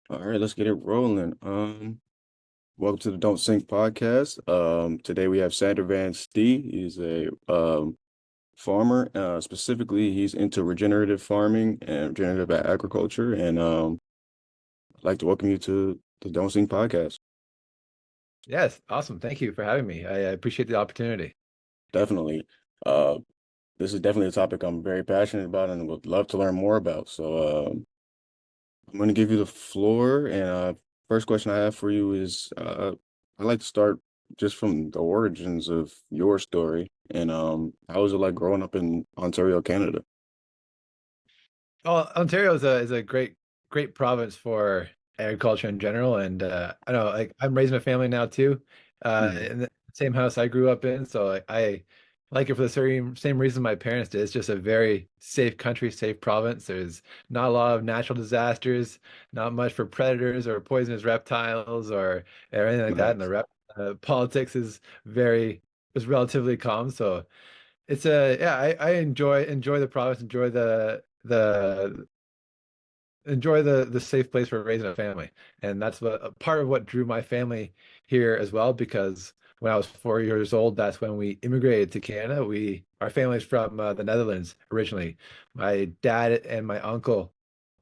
All right, let's get it rolling. Welcome to the Don't Sink podcast. Today we have Sander Van Stee. He's a farmer. Specifically, he's into regenerative farming and regenerative agriculture. And I'd like to welcome you to the Don't Sink podcast. Yes, awesome. Thank you for having me. I appreciate the opportunity. Definitely. Uh, this is definitely a topic I'm very passionate about and would love to learn more about. So I'm going to give you the floor. And first question I have for you is I'd like to start just from the origins of your story. And how was it like growing up in Ontario, Canada? Well, Ontario is a great province for agriculture in general, and I know like I'm raising a family now too, Hmm. in the same house I grew up in, so I like it for the same reason my parents did. It's just a very safe country, safe province. There's not a lot of natural disasters, not much for predators or poisonous reptiles or anything like that, and the Nice. rep politics is relatively calm, so. It's a yeah, I enjoy the province, enjoy the safe place for raising a family. And that's what a part of what drew my family here as well, because when I was 4 years old, that's when we immigrated to Canada. Our family's from the Netherlands originally. My dad and my uncle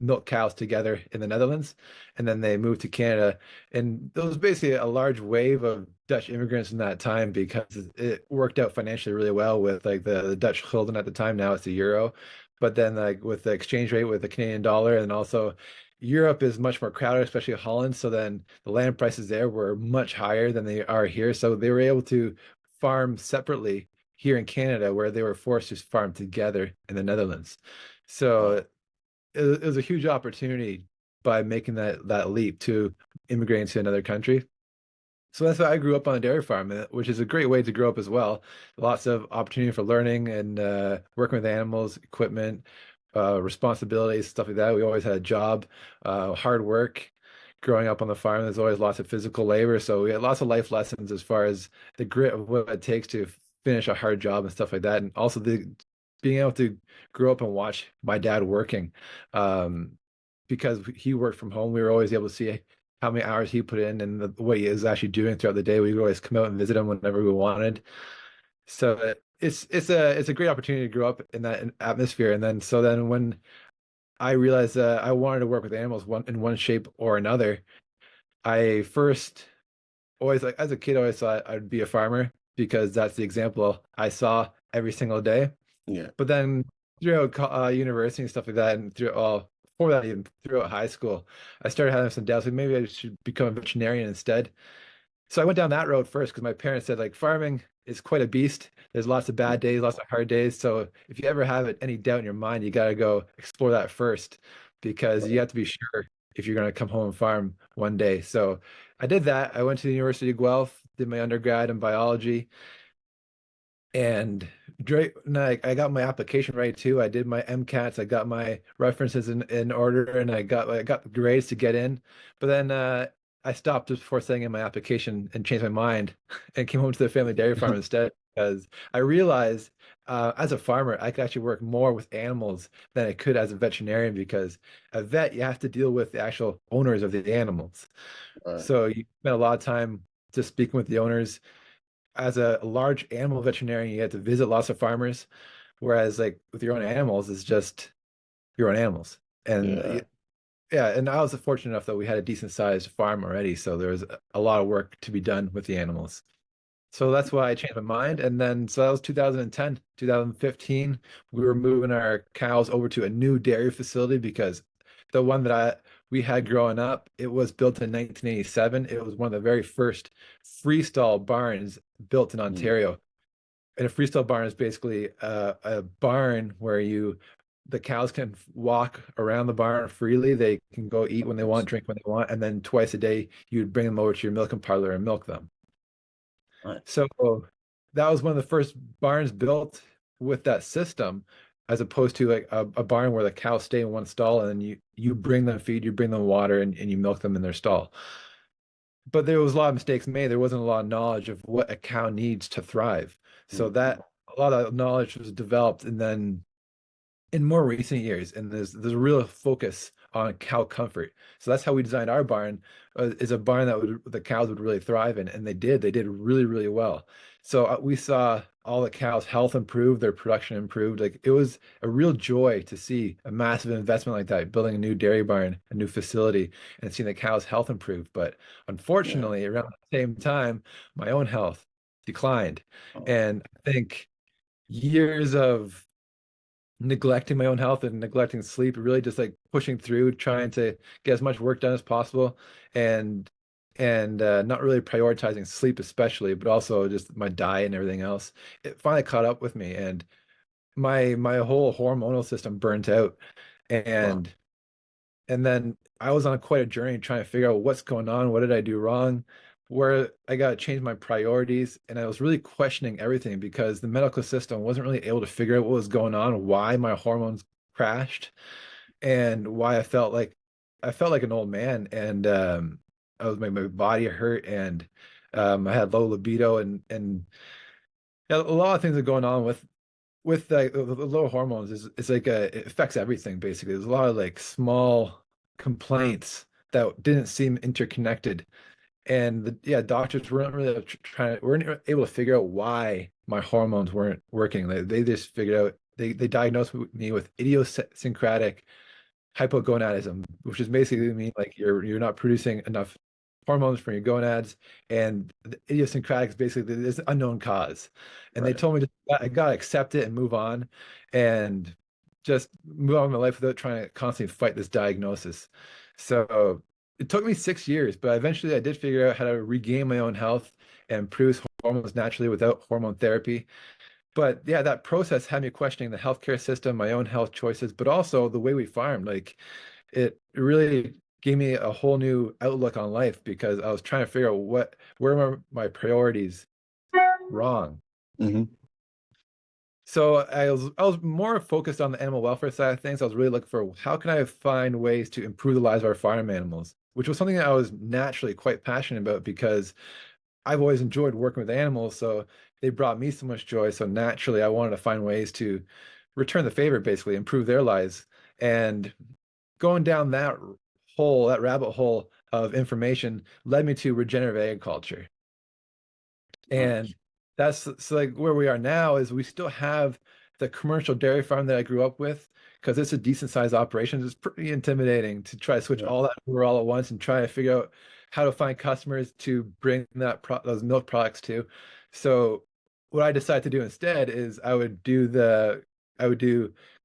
milked cows together in the Netherlands, and then they moved to Canada. And there was basically a large wave of Dutch immigrants in that time because it worked out financially really well with like the Dutch gulden at the time. Now it's the euro, but then like with the exchange rate with the Canadian dollar, and also Europe is much more crowded, especially Holland. So then the land prices there were much higher than they are here. So they were able to farm separately here in Canada, where they were forced to farm together in the Netherlands. So Wow. it was a huge opportunity by making that leap to immigrating to another country. So that's why I grew up on a dairy farm, which is a great way to grow up as well. Lots of opportunity for learning and working with animals, equipment, responsibilities, stuff like that. We always had a job, hard work. Growing up on the farm, there's always lots of physical labor. So we had lots of life lessons as far as the grit of what it takes to finish a hard job and stuff like that. And also the being able to grow up and watch my dad working. Um, because he worked from home, we were always able to see how many hours he put in and what he is actually doing throughout the day. We would always come out and visit him whenever we wanted. So it's a great opportunity to grow up in that atmosphere. And then when I realized I wanted to work with animals in one shape or another, I first always like as a kid I always thought I'd be a farmer because that's the example I saw every single day. Yeah. But then throughout university and stuff like that, and through before that, even throughout high school, I started having some doubts. Like maybe I should become a veterinarian instead. So I went down that road first because my parents said like farming is quite a beast. There's lots of bad days, lots of hard days. So if you ever have any doubt in your mind, you got to go explore that first because you Right. have to be sure if you're going to come home and farm one day. So I did that. I went to the University of Guelph, did my undergrad in biology, and I got my application right too. I did my MCATs. I got my references in order, and I got the grades to get in. But then I stopped just before sending in my application and changed my mind and came home to the family dairy farm instead because I realized as a farmer I could actually work more with animals than I could as a veterinarian because a vet you have to deal with the actual owners of the animals. Right. So you spend a lot of time just speaking with the owners as a large animal veterinarian, you have to visit lots of farmers, whereas like with your own animals, it's just your own animals. And Yeah. yeah, and I was fortunate enough that we had a decent sized farm already, so there was a lot of work to be done with the animals. So that's why I changed my mind. And then so that was 2010, 2015. We were moving our cows over to a new dairy facility because the one that I we had growing up, it was built in 1987. It was one of the very first freestall barns built in Mm. Ontario. And a freestyle barn is basically a barn where the cows can walk around the barn freely. They can go eat when they want, Nice. drink when they want, and then twice a day you'd bring them over to your milking parlor and milk them. Nice. So that was one of the first barns built with that system, as opposed to like a barn where the cows stay in one stall and then you bring them feed, you bring them water, and you milk them in their stall. But there was a lot of mistakes made. There wasn't a lot of knowledge of what a cow needs to thrive. So Mhm. that a lot of knowledge was developed, and then in more recent years, and there's a real focus on cow comfort. So that's how we designed our barn, is a barn that the cows would really thrive in, and they did really, really well. So we saw all the cows' health improve, their production improved. Like it was a real joy to see a massive investment like that, building a new dairy barn, a new facility, and seeing the cows' health improve. But Yeah. unfortunately, around the same time, my own health declined. Oh, And I think years of neglecting my own health and neglecting sleep, really just like pushing through, trying to get as much work done as possible, and not really prioritizing sleep especially, but also just my diet and everything else. It finally caught up with me, and my whole hormonal system burnt out, wow. and then I was on quite a journey trying to figure out what's going on, what did I do wrong, where I got to change my priorities. And I was really questioning everything because the medical system wasn't really able to figure out what was going on, why my hormones crashed, and why I felt like an old man. And I was my body hurt, and I had low libido, and yeah, a lot of things are going on with the low hormones. Is like it affects everything basically. There's a lot of like small complaints that didn't seem interconnected, and yeah, doctors weren't able to figure out why my hormones weren't working. They just figured out they diagnosed me with idiosyncratic hypogonadism, which is basically mean like you're not producing enough hormones from your gonads, and the idiosyncratic is basically this unknown cause. And they Right. told me I gotta accept it and move on, and just move on with my life without trying to constantly fight this diagnosis. So it took me 6 years, but eventually I did figure out how to regain my own health and produce hormones naturally without hormone therapy. But yeah, that process had me questioning the healthcare system, my own health choices, but also the way we farm. Like it really gave me a whole new outlook on life because I was trying to figure out where are my priorities wrong. Hmm. So I was more focused on the animal welfare side of things. I was really looking for how can I find ways to improve the lives of our farm animals, which was something that I was naturally quite passionate about because I've always enjoyed working with animals, so they brought me so much joy. So naturally, I wanted to find ways to return the favor, basically, improve their lives. And going down that rabbit hole of information led me to regenerative agriculture. And Nice. that's so like where we are now is we still have the commercial dairy farm that I grew up with because it's a decent sized operation. It's pretty intimidating to try to switch Yeah. all that over all at once and try to figure out how to find customers to bring those milk products to. So what I decided to do instead is I would do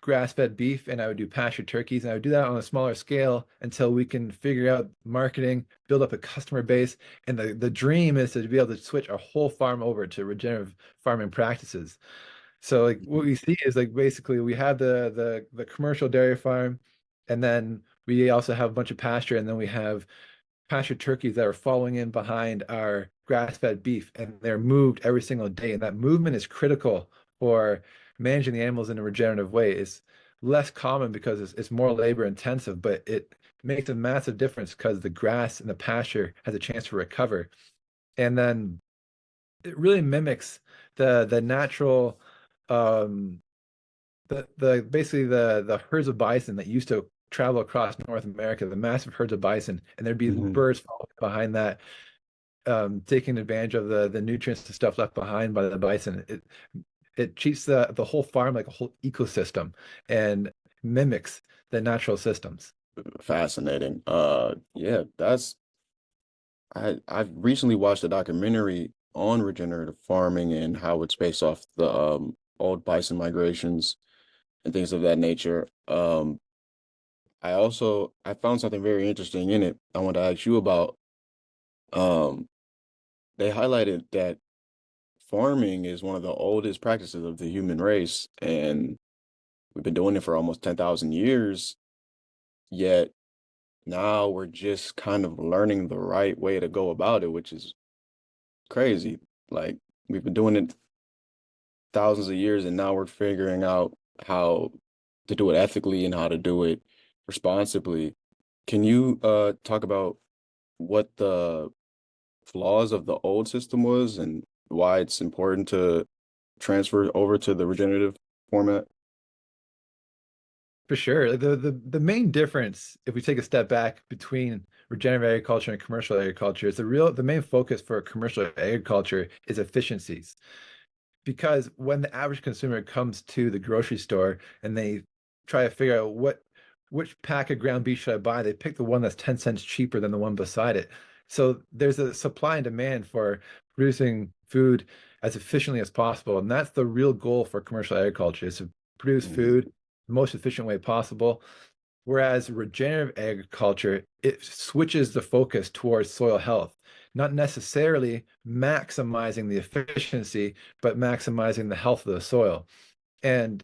grass-fed beef and I would do pasture turkeys, and I would do that on a smaller scale until we can figure out marketing, build up a customer base, and the dream is to be able to switch our whole farm over to regenerative farming practices. So like what Mhm. we see is like basically we have the commercial dairy farm, and then we also have a bunch of pasture, and then we have pasture turkeys that are following in behind our grass-fed beef, and they're moved every single day. And that movement is critical for managing the animals in a regenerative way. It's less common because it's more labor intensive, but it makes a massive difference because the grass and the pasture has a chance to recover. And then it really mimics the natural um the basically the herds of bison that used to travel across North America, the massive herds of bison, and there'd be Mhm. birds following behind that, taking advantage of the nutrients and stuff left behind by the bison. It treats the whole farm like a whole ecosystem and mimics the natural systems. Fascinating. Yeah, I've recently watched a documentary on regenerative farming and how it's based off the old bison migrations and things of that nature. I found something very interesting in it. I want to ask you about. Um, they highlighted that farming is one of the oldest practices of the human race, and we've been doing it for almost 10,000 years, yet now we're just kind of learning the right way to go about it, which is crazy. Like we've been doing it thousands of years, and now we're figuring out how to do it ethically and how to do it responsibly. Can you talk about what the flaws of the old system was and why it's important to transfer over to the regenerative format? For sure. The main difference, if we take a step back between regenerative agriculture and commercial agriculture, is the main focus for commercial agriculture is efficiencies. Because when the average consumer comes to the grocery store and they try to figure out which pack of ground beef should I buy, they pick the one that's 10 cents cheaper than the one beside it. So there's a supply and demand for producing food as efficiently as possible. And that's the real goal for commercial agriculture is to produce Mhm. food the most efficient way possible. Whereas regenerative agriculture, it switches the focus towards soil health, not necessarily maximizing the efficiency, but maximizing the health of the soil. And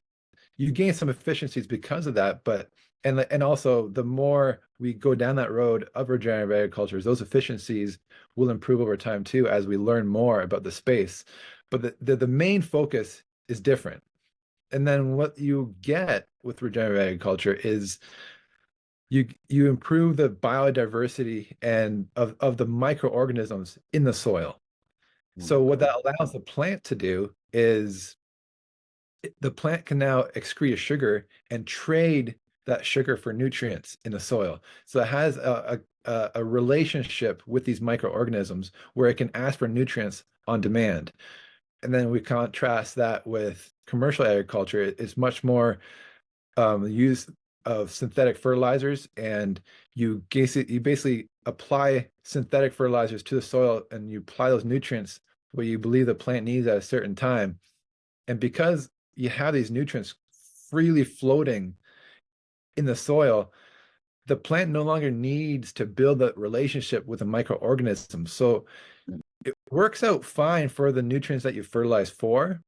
you gain some efficiencies because of that, but and also the more we go down that road of regenerative agriculture, those efficiencies will improve over time too as we learn more about the space. But the main focus is different. And then what you get with regenerative agriculture is you improve the biodiversity and of the microorganisms in the soil. So what Okay. that allows the plant to do is the plant can now excrete a sugar and trade that sugar for nutrients in the soil. So it has a relationship with these microorganisms where it can ask for nutrients on demand. And then we contrast that with commercial agriculture. It's much more use of synthetic fertilizers, and you basically apply synthetic fertilizers to the soil, and you apply those nutrients what you believe the plant needs at a certain time. And because you have these nutrients freely floating in the soil, the plant no longer needs to build that relationship with a microorganism. So it works out fine for the nutrients that you fertilize for,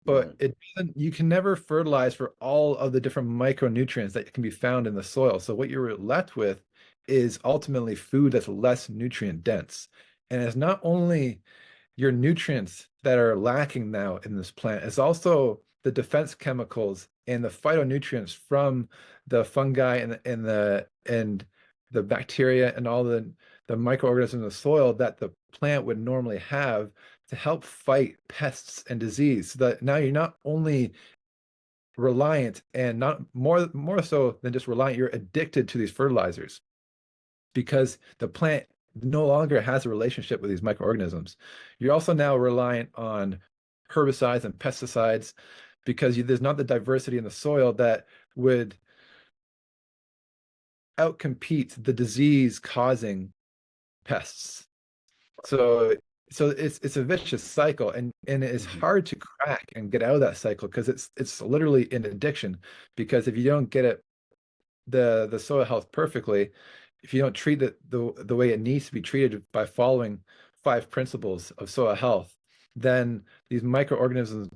but Right. it doesn't, you can never fertilize for all of the different micronutrients that can be found in the soil. So what you're left with is ultimately food that's less nutrient dense. And it's not only your nutrients that are lacking now in this plant, it's also the defense chemicals and the phytonutrients from the fungi and the bacteria and all the microorganisms in the soil that the plant would normally have to help fight pests and disease. So that now you're not only reliant and not more so than just reliant, you're addicted to these fertilizers because the plant no longer has a relationship with these microorganisms. You're also now reliant on herbicides and pesticides because there's not the diversity in the soil that would outcompete the disease causing pests. So it's a vicious cycle, and it's Mhm. hard to crack and get out of that cycle because it's literally an addiction. Because if you don't get it the soil health perfectly, if you don't treat it the way it needs to be treated by following five principles of soil health, then these microorganisms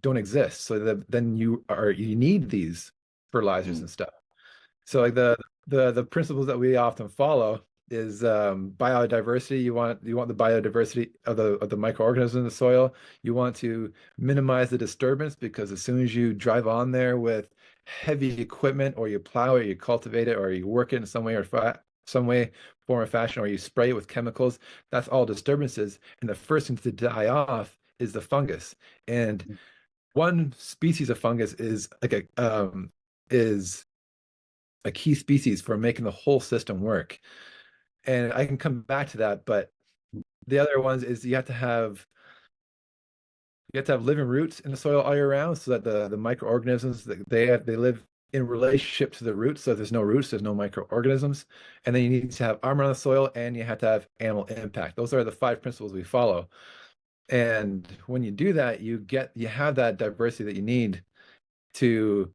don't exist. So that then you need these fertilizers Mhm. and stuff. So like the principles that we often follow is biodiversity. You want the biodiversity of the microorganisms in the soil. You want to minimize the disturbance because as soon as you drive on there with heavy equipment or you plow it, you cultivate it, or you work it in some way or some way, form or fashion, or you spray it with chemicals, that's all disturbances. And the first thing to die off is the fungus. And one species of fungus is a key species for making the whole system work. And I can come back to that, but the other ones is you have to have living roots in the soil all year round so that the microorganisms that they live in relationship to the roots. So if there's no roots, there's no microorganisms. And then you need to have armor on the soil and you have to have animal impact. Those are the five principles we follow. And when you do that, you have that diversity that you need to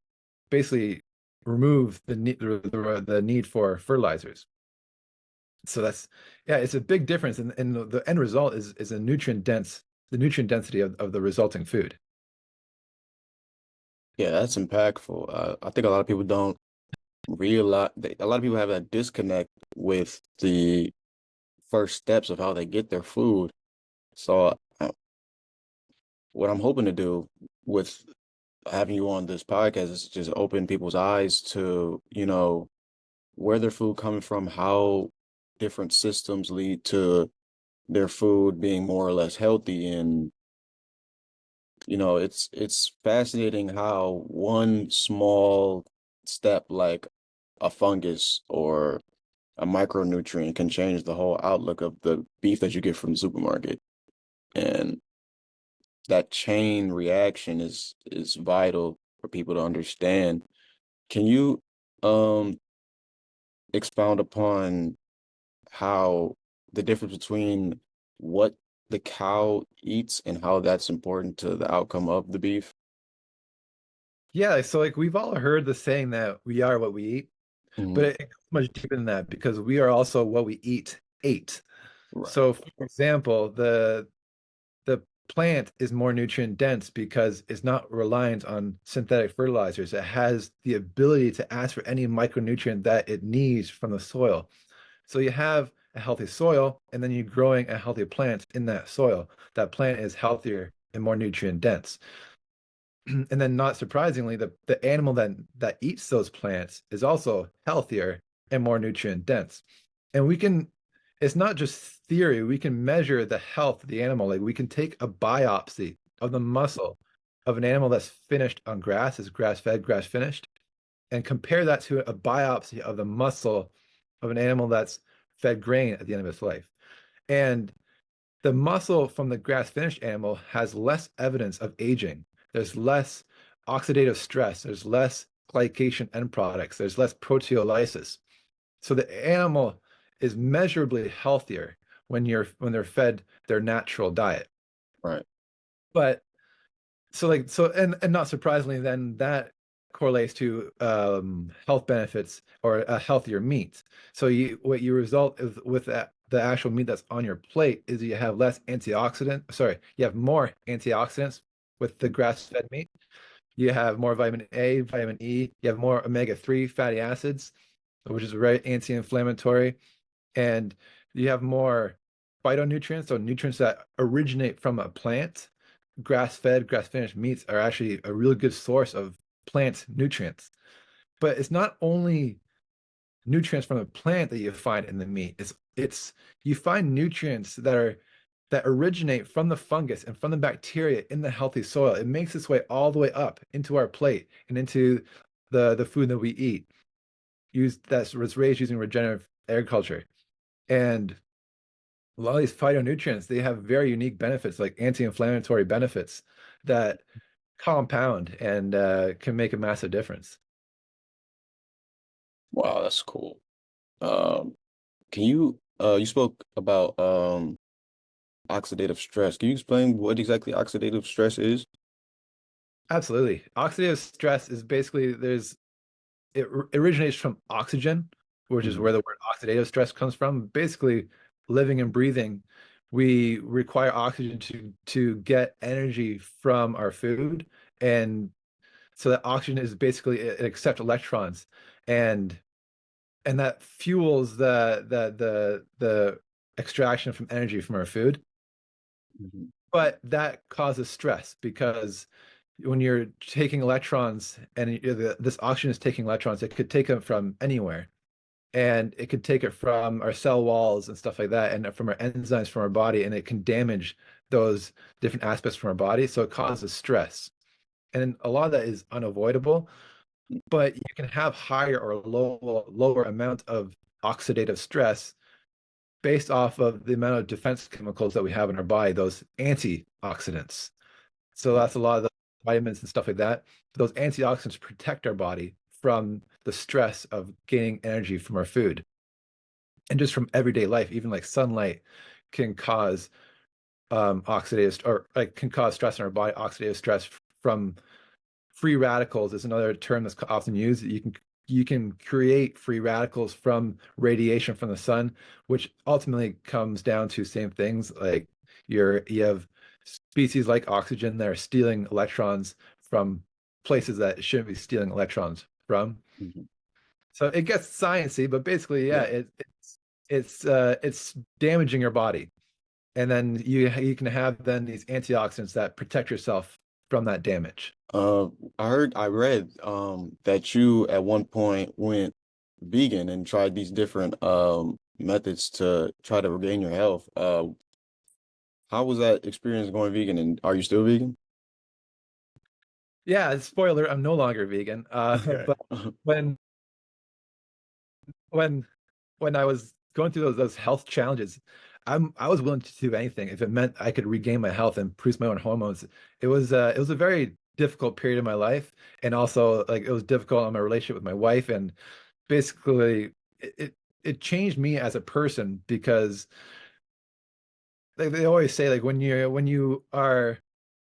basically remove the need for fertilizers. So yeah, it's a big difference, and the end result is the nutrient density of the resulting food. Yeah, that's impactful. I think a lot of people don't realize a lot of people have that disconnect with the first steps of how they get their food. So, what I'm hoping to do with having you on this podcast is just open people's eyes to, where their food coming from, how different systems lead to their food being more or less healthy. And, it's fascinating how one small step like a fungus or a micronutrient can change the whole outlook of the beef that you get from the supermarket. And that chain reaction is vital for people to understand. Can you um expound upon how the difference between what the cow eats and how that's important to the outcome of the beef? Yeah, so like we've all heard the saying that we are what we eat, but Mhm. it goes much deeper than that because we are also what we eat ate. Right, So for example, the plant is more nutrient dense because it's not reliant on synthetic fertilizers. It has the ability to ask for any micronutrient that it needs from the soil. So you have a healthy soil, and then you're growing a healthy plant in that soil. That plant is healthier and more nutrient dense. And then not surprisingly, the animal that eats those plants is also healthier and more nutrient dense. And we can, it's not just theory, we can measure the health of the animal. Like we can take a biopsy of the muscle of an animal that's finished on grass, is grass fed, grass finished, and compare that to a biopsy of the muscle of an animal that's fed grain at the end of its life. And the muscle from the grass finished animal has less evidence of aging. There's less oxidative stress. There's less glycation end products. There's less proteolysis. So the animal is measurably healthier when they're fed their natural diet. right. But and not surprisingly, then that correlates to health benefits or a healthier meat. So you what you result is with the actual meat that's on your plate is you have less antioxidant. Sorry, you have more antioxidants with the grass-fed meat. You have more vitamin A, vitamin E. You have more omega-3 fatty acids, which is very anti-inflammatory, and you have more phytonutrients, so nutrients that originate from a plant. Grass-fed, grass-finished meats are actually a really good source of plant nutrients. But it's not only nutrients from the plant that you find in the meat. It's you find nutrients that originate from the fungus and from the bacteria in the healthy soil. It makes its way all the way up into our plate and into the food that we eat. That was raised using regenerative agriculture. And a lot of these phytonutrients, they have very unique benefits, like anti-inflammatory benefits that compound and can make a massive difference. Wow, that's cool. Um, can you you spoke about oxidative stress. Can you explain what exactly oxidative stress is? Absolutely. Oxidative stress is basically originates from oxygen, which is Mhm. where the word oxidative stress comes from. Basically, living and breathing, we require oxygen to get energy from our food, and so that oxygen is basically it accepts electrons, and and that fuels the extraction from energy from our food. Mhm. But that causes stress because when you're taking electrons and this oxygen is taking electrons, it could take them from anywhere. And it could take it from our cell walls and stuff like that, and from our enzymes from our body, and it can damage those different aspects from our body. So it causes stress. And a lot of that is unavoidable, but you can have higher or lower amount of oxidative stress based off of the amount of defense chemicals that we have in our body, those antioxidants. So Right. that's a lot of the vitamins and stuff like that. Those antioxidants protect our body from the stress of gaining energy from our food and just from everyday life. Even like sunlight can cause oxidative or like can cause stress in our body. Oxidative stress from free radicals is another term that's often used. You can create free radicals from radiation from the sun, which ultimately comes down to same things like you have species like oxygen that are stealing electrons from places that it shouldn't be stealing electrons from. Mhm. So it gets sciencey, but basically, yeah, Yeah. it's damaging your body, and then you can have then these antioxidants that protect yourself from that damage. Uh, I read that you at one point went vegan and tried these different methods to try to regain your health. How was that experience going vegan and are you still vegan? Yeah, spoiler, I'm no longer vegan. Okay. But when when when I was going through those health challenges, I was willing to do anything if it meant I could regain my health and produce my own hormones. It was a very difficult period of my life, and also like it was difficult on my relationship with my wife, and basically it changed me as a person because they always say like when you are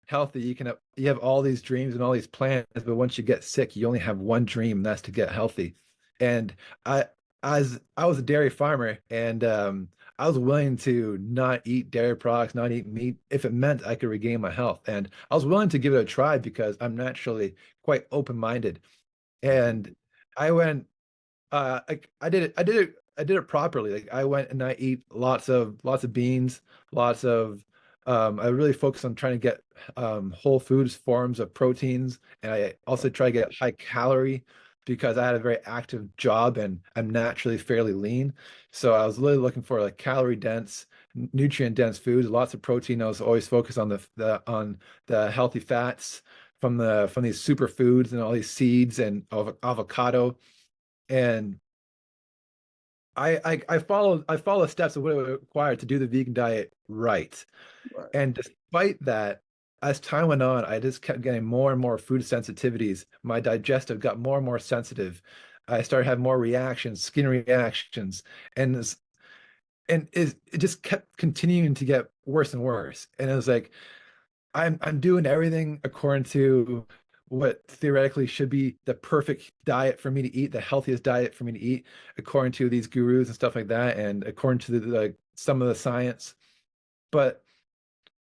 healthy, you have all these dreams and all these plans, but once you get sick, you only have one dream, and that's to get healthy. And I, as I was a dairy farmer, and I was willing to not eat dairy products, not eat meat, if it meant I could regain my health. And I was willing to give it a try because I'm naturally quite open-minded. And I went I did it properly. Like I went and I eat lots of beans, lots of I really focus on trying to get whole foods forms of proteins, and I also try to get high calorie because I had a very active job and I'm naturally fairly lean. So I was really looking for like calorie dense, nutrient dense foods, lots of protein. I was always focused on the healthy fats from these superfoods and all these seeds and avocado. And I follow the steps of what it would require to do the vegan diet right. Right. And despite that, as time went on, I just kept getting more and more food sensitivities. My digestive got more and more sensitive. I started having more reactions, skin reactions, and it just kept continuing to get worse and worse. And it was like I'm doing everything according to what theoretically should be the perfect diet for me to eat, the healthiest diet for me to eat, according to these gurus and stuff like that, and according to some of the science. But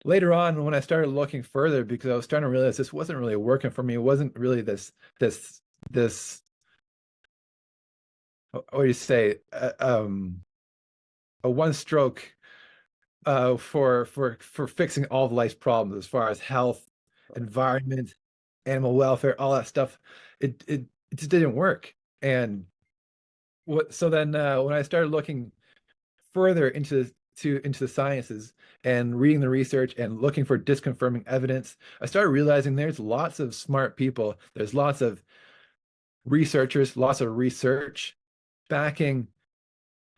later on, when I started looking further, because I was starting to realize this wasn't really working for me, it wasn't really this this what do you say, a one stroke for fixing all of life's problems as far as health, environment, animal welfare, all that stuff. It just didn't work. And what so then when I started looking further into the sciences and reading the research and looking for disconfirming evidence, I started realizing there's lots of smart people, there's lots of researchers, lots of research backing,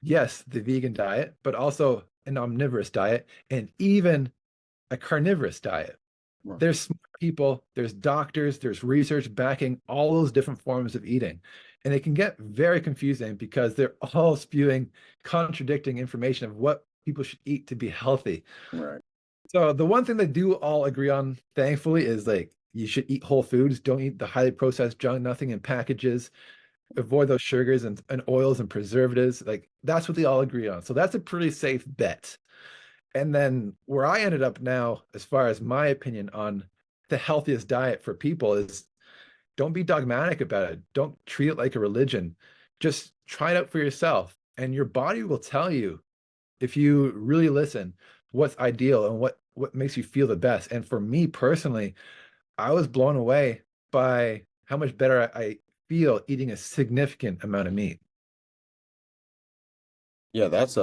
yes, the vegan diet, but also an omnivorous diet and even a carnivorous diet. Right. There's smart people, there's doctors, there's research backing all those different forms of eating. And it can get very confusing because they're all spewing contradicting information of what people should eat to be healthy. Right. So the one thing they do all agree on, thankfully, is like you should eat whole foods. Don't eat the highly processed junk, nothing in packages. Avoid those sugars and oils and preservatives. Like that's what they all agree on. So that's a pretty safe bet. And then where I ended up now, as far as my opinion on the healthiest diet for people, is don't be dogmatic about it. Don't treat it like a religion. Just try it out for yourself. And your body will tell you if you really listen what's ideal and what makes you feel the best. And for me personally, I was blown away by how much better I feel eating a significant amount of meat. Yeah, that's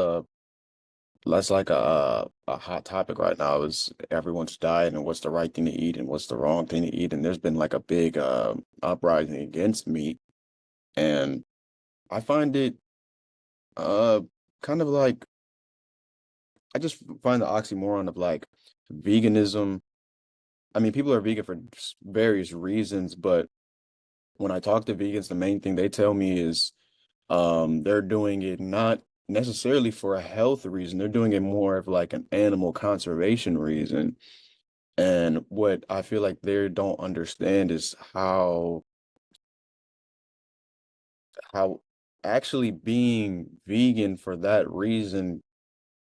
like a hot topic right now is everyone's diet and what's the right thing to eat and what's the wrong thing to eat. And there's been like a big uprising against meat. And I find it uh kind of like I just find the oxymoron of like veganism. I mean, people are vegan for various reasons, but when I talk to vegans, the main thing they tell me is they're doing it not necessarily for a health reason. They're doing it more of like an animal conservation reason. And what I feel like they don't understand is how actually being vegan for that reason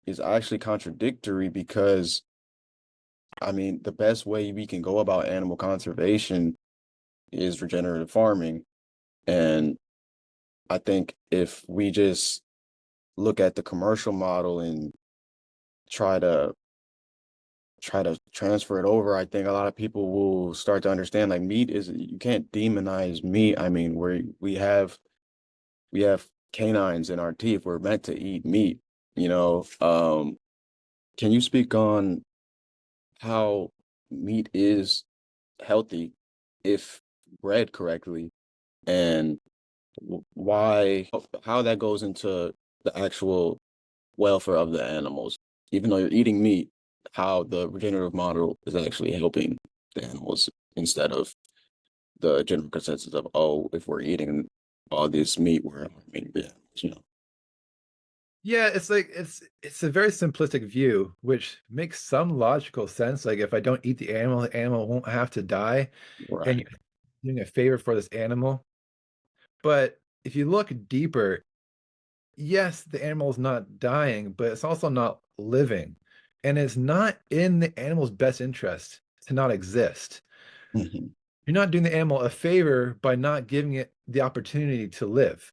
is actually contradictory because I mean the best way we can go about animal conservation is regenerative farming. And I think if we just look at the commercial model and try to transfer it over, I think a lot of people will start to understand like meat is you can't demonize meat. I mean, we have canines in our teeth. We're meant to eat meat, you know. Can you speak on how meat is healthy if bred correctly, and why, how that goes into the actual welfare of the animals. Even though you're eating meat, how the regenerative model is actually helping the animals instead of the general consensus of, oh, if we're eating all this meat, we're harming the animals. Yeah, it's like it's a very simplistic view, which makes some logical sense. Like if I don't eat the animal won't have to die, and Right. you're doing a favor for this animal. But if you look deeper, yes, the animal is not dying, but it's also not living. And it's not in the animal's best interest to not exist. Hmm. You're not doing the animal a favor by not giving it the opportunity to live.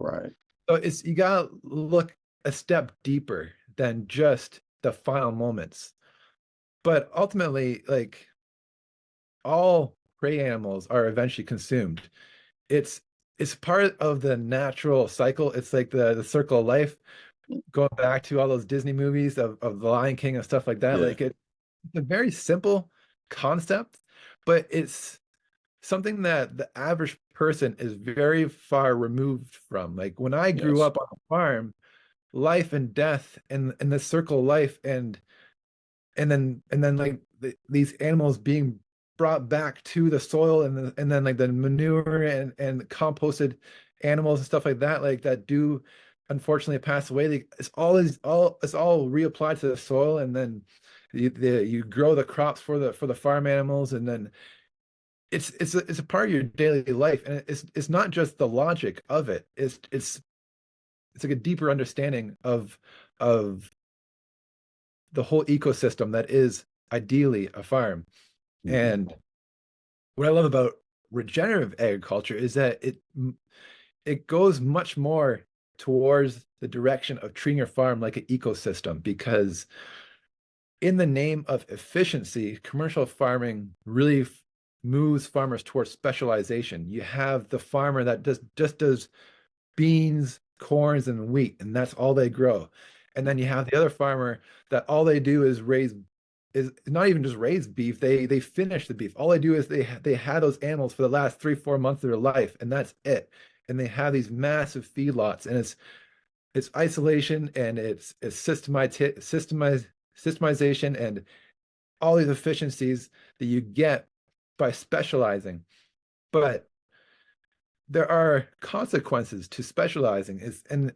Right. So it's you gotta look a step deeper than just the final moments. But ultimately, like all prey animals are eventually consumed. It's it's part of the natural cycle. It's like the circle of life, going back to all those Disney movies of The Lion King and stuff like that. Yeah. Like it's a very simple concept, but it's something that the average person is very far removed from. Like when I grew Yes. up on a farm, life and death and the circle of life and then like these animals being brought back to the soil and then like the manure and composted animals and stuff like that that do unfortunately pass away. It's all reapplied to the soil, and then you grow the crops for the farm animals, and then it's a part of your daily life, and it's not just the logic of it. It's like a deeper understanding of the whole ecosystem that is ideally a farm. Hmm. And what I love about regenerative agriculture is that it goes much more towards the direction of treating your farm like an ecosystem, because in the name of efficiency, commercial farming really moves farmers towards specialization. You have the farmer that just does beans, corns, and wheat, and that's all they grow. And then you have the other farmer that all they do is not even just raise beef. They finish the beef. All they do is they had those animals for the last 3 4 months of their life, and that's it. And they have these massive feedlots, and it's isolation, and it's systemization and all these efficiencies that you get by specializing. But there are consequences to specializing is and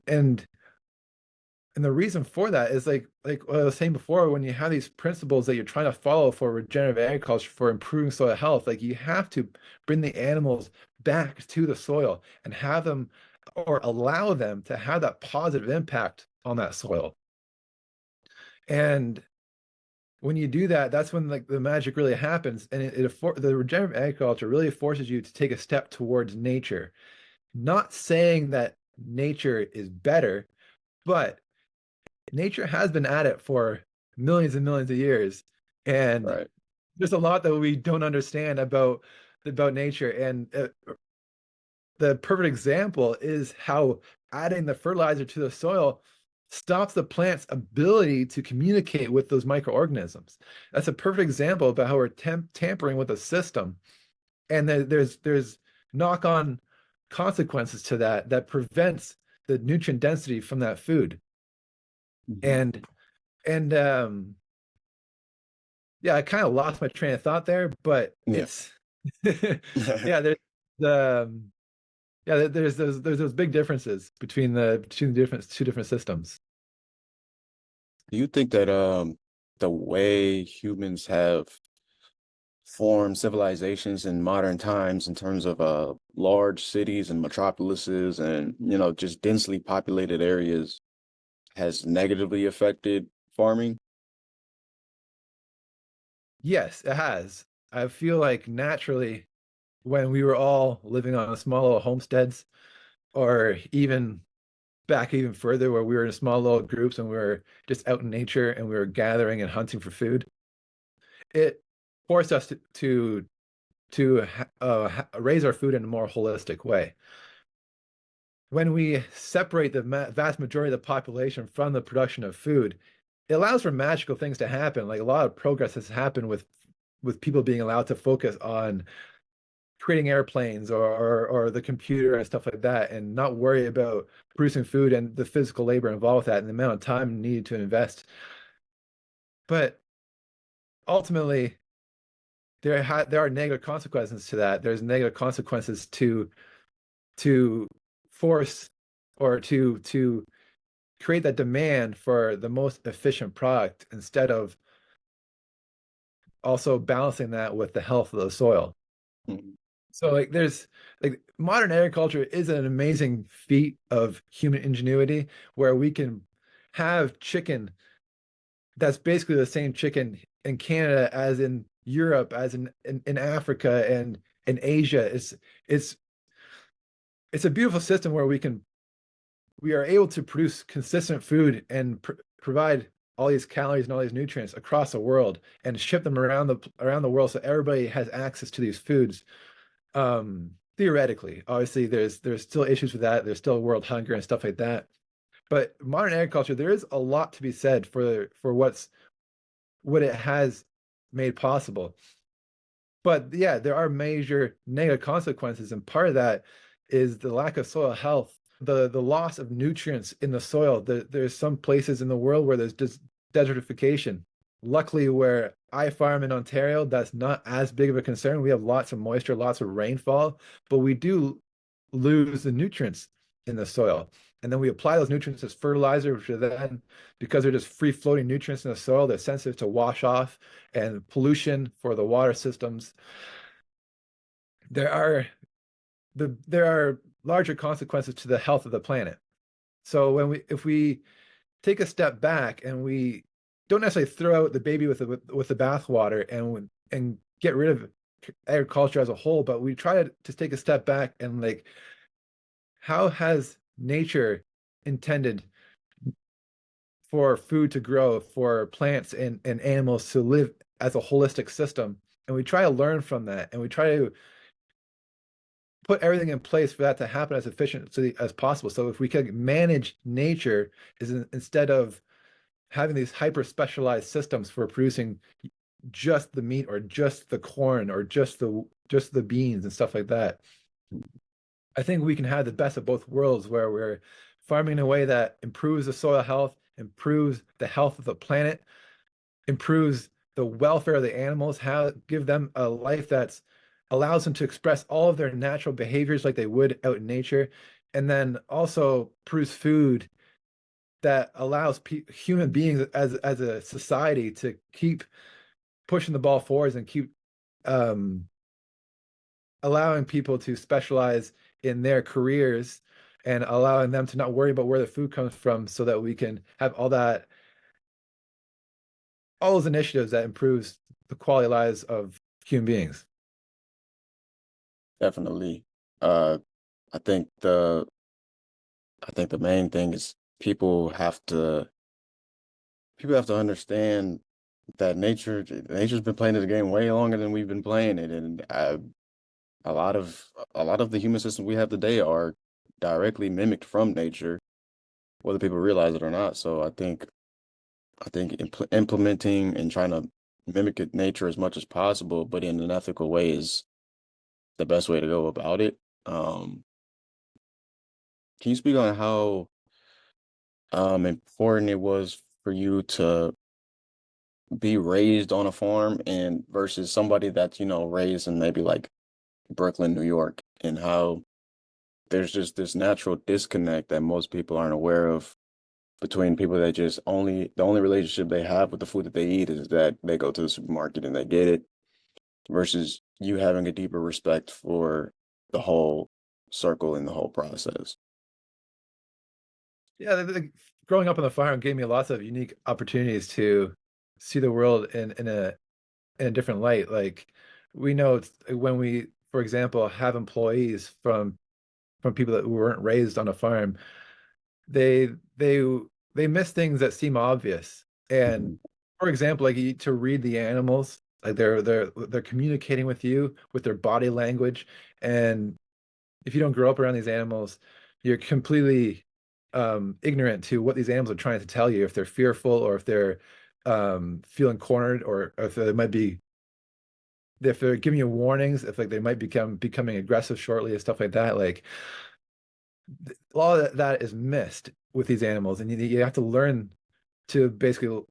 the reason for that is like what I was saying before, when you have these principles that you're trying to follow for regenerative agriculture for improving soil health, like you have to bring the animals back to the soil and have them or allow them to have that positive impact on that soil. And when you do that, that's when like the magic really happens. And the regenerative agriculture really forces you to take a step towards nature. Not saying that nature is better, but nature has been at it for millions and millions of years. And Right. there's a lot that we don't understand about nature. And the perfect example is how adding the fertilizer to the soil stops the plant's ability to communicate with those microorganisms. That's a perfect example about how we're tampering with a system, and there's knock-on consequences to that prevents the nutrient density from that food. Hmm. And yeah, I kind of lost my train of thought there, but Yeah. it's yeah, there's the yeah, there's those big differences between the different two different systems. Do you think that the way humans have formed civilizations in modern times in terms of large cities and metropolises and just densely populated areas has negatively affected farming? Yes, it has. I feel like naturally when we were all living on small little homesteads, or even back even further where we were in small little groups and we were just out in nature and we were gathering and hunting for food, it forced us to raise our food in a more holistic way. When we separate the vast majority of the population from the production of food, it allows for magical things to happen. Like a lot of progress has happened with people being allowed to focus on creating airplanes or the computer and stuff like that, and not worry about producing food and the physical labor involved with that and the amount of time needed to invest. But ultimately, there are negative consequences to that. There's negative consequences to force or to create that demand for the most efficient product instead of also balancing that with the health of the soil. Mhm. So like there's like modern agriculture is an amazing feat of human ingenuity where we can have chicken that's basically the same chicken in Canada as in Europe, as in Africa and in Asia. It's it's a beautiful system where we are able to produce consistent food and provide all these calories and all these nutrients across the world and ship them around the world so everybody has access to these foods. Theoretically, obviously, there's still issues with that. There's still world hunger and stuff like that. But modern agriculture, there is a lot to be said for what it has made possible. But yeah, there are major negative consequences, and part of that is the lack of soil health, the loss of nutrients in the soil. There's some places in the world where there's just desertification. Luckily, where I farm in Ontario, that's not as big of a concern. We have lots of moisture, lots of rainfall, but we do lose the nutrients in the soil. And then we apply those nutrients as fertilizer, which are then, because they're just free floating nutrients in the soil, they're sensitive to wash off and pollution for the water systems. There are there are larger consequences to the health of the planet. So if we take a step back and we don't necessarily throw out the baby with the bathwater and get rid of agriculture as a whole, but we try to take a step back and like how has nature intended for food to grow, for plants and animals to live as a holistic system? And we try to learn from that and we try to put everything in place for that to happen as efficiently as possible. So if we could manage nature instead of having these hyper specialized systems for producing just the meat or just the corn or just the beans and stuff like that, I think we can have the best of both worlds where we're farming in a way that improves the soil health, improves the health of the planet, improves the welfare of the animals, how give them a life that's allows them to express all of their natural behaviors like they would out in nature, and then also produce food that allows human beings as a society to keep pushing the ball forwards and keep um, allowing people to specialize in their careers and allowing them to not worry about where the food comes from so that we can have all those initiatives that improves the quality of lives of human beings. Definitely. Uh, I think the I think the main thing is people have to understand that nature's been playing this game way longer than we've been playing it, and a lot of the human systems we have today are directly mimicked from nature, whether people realize it or not. So I think implementing and trying to mimic nature as much as possible, but in an ethical way, is the best way to go about it. Can you speak on how important it was for you to be raised on a farm and versus somebody that's, raised in maybe like Brooklyn, New York, and how there's just this natural disconnect that most people aren't aware of between people that just the only relationship they have with the food that they eat is that they go to the supermarket and they get it versus you having a deeper respect for the whole circle and the whole process. Yeah, growing up on the farm gave me lots of unique opportunities to see the world in a different light. Like we know when we, for example, have employees from people that weren't raised on a farm, they they they miss things that seem obvious. And Mhm. for example, like to read the animals, like they're communicating with you with their body language. And if you don't grow up around these animals, you're completely ignorant to what these animals are trying to tell you, if they're fearful or if they're feeling cornered or if they might be if they're giving you warnings, if like they might becoming aggressive shortly and stuff like that, like a lot of that is missed with these animals, and you have to learn to basically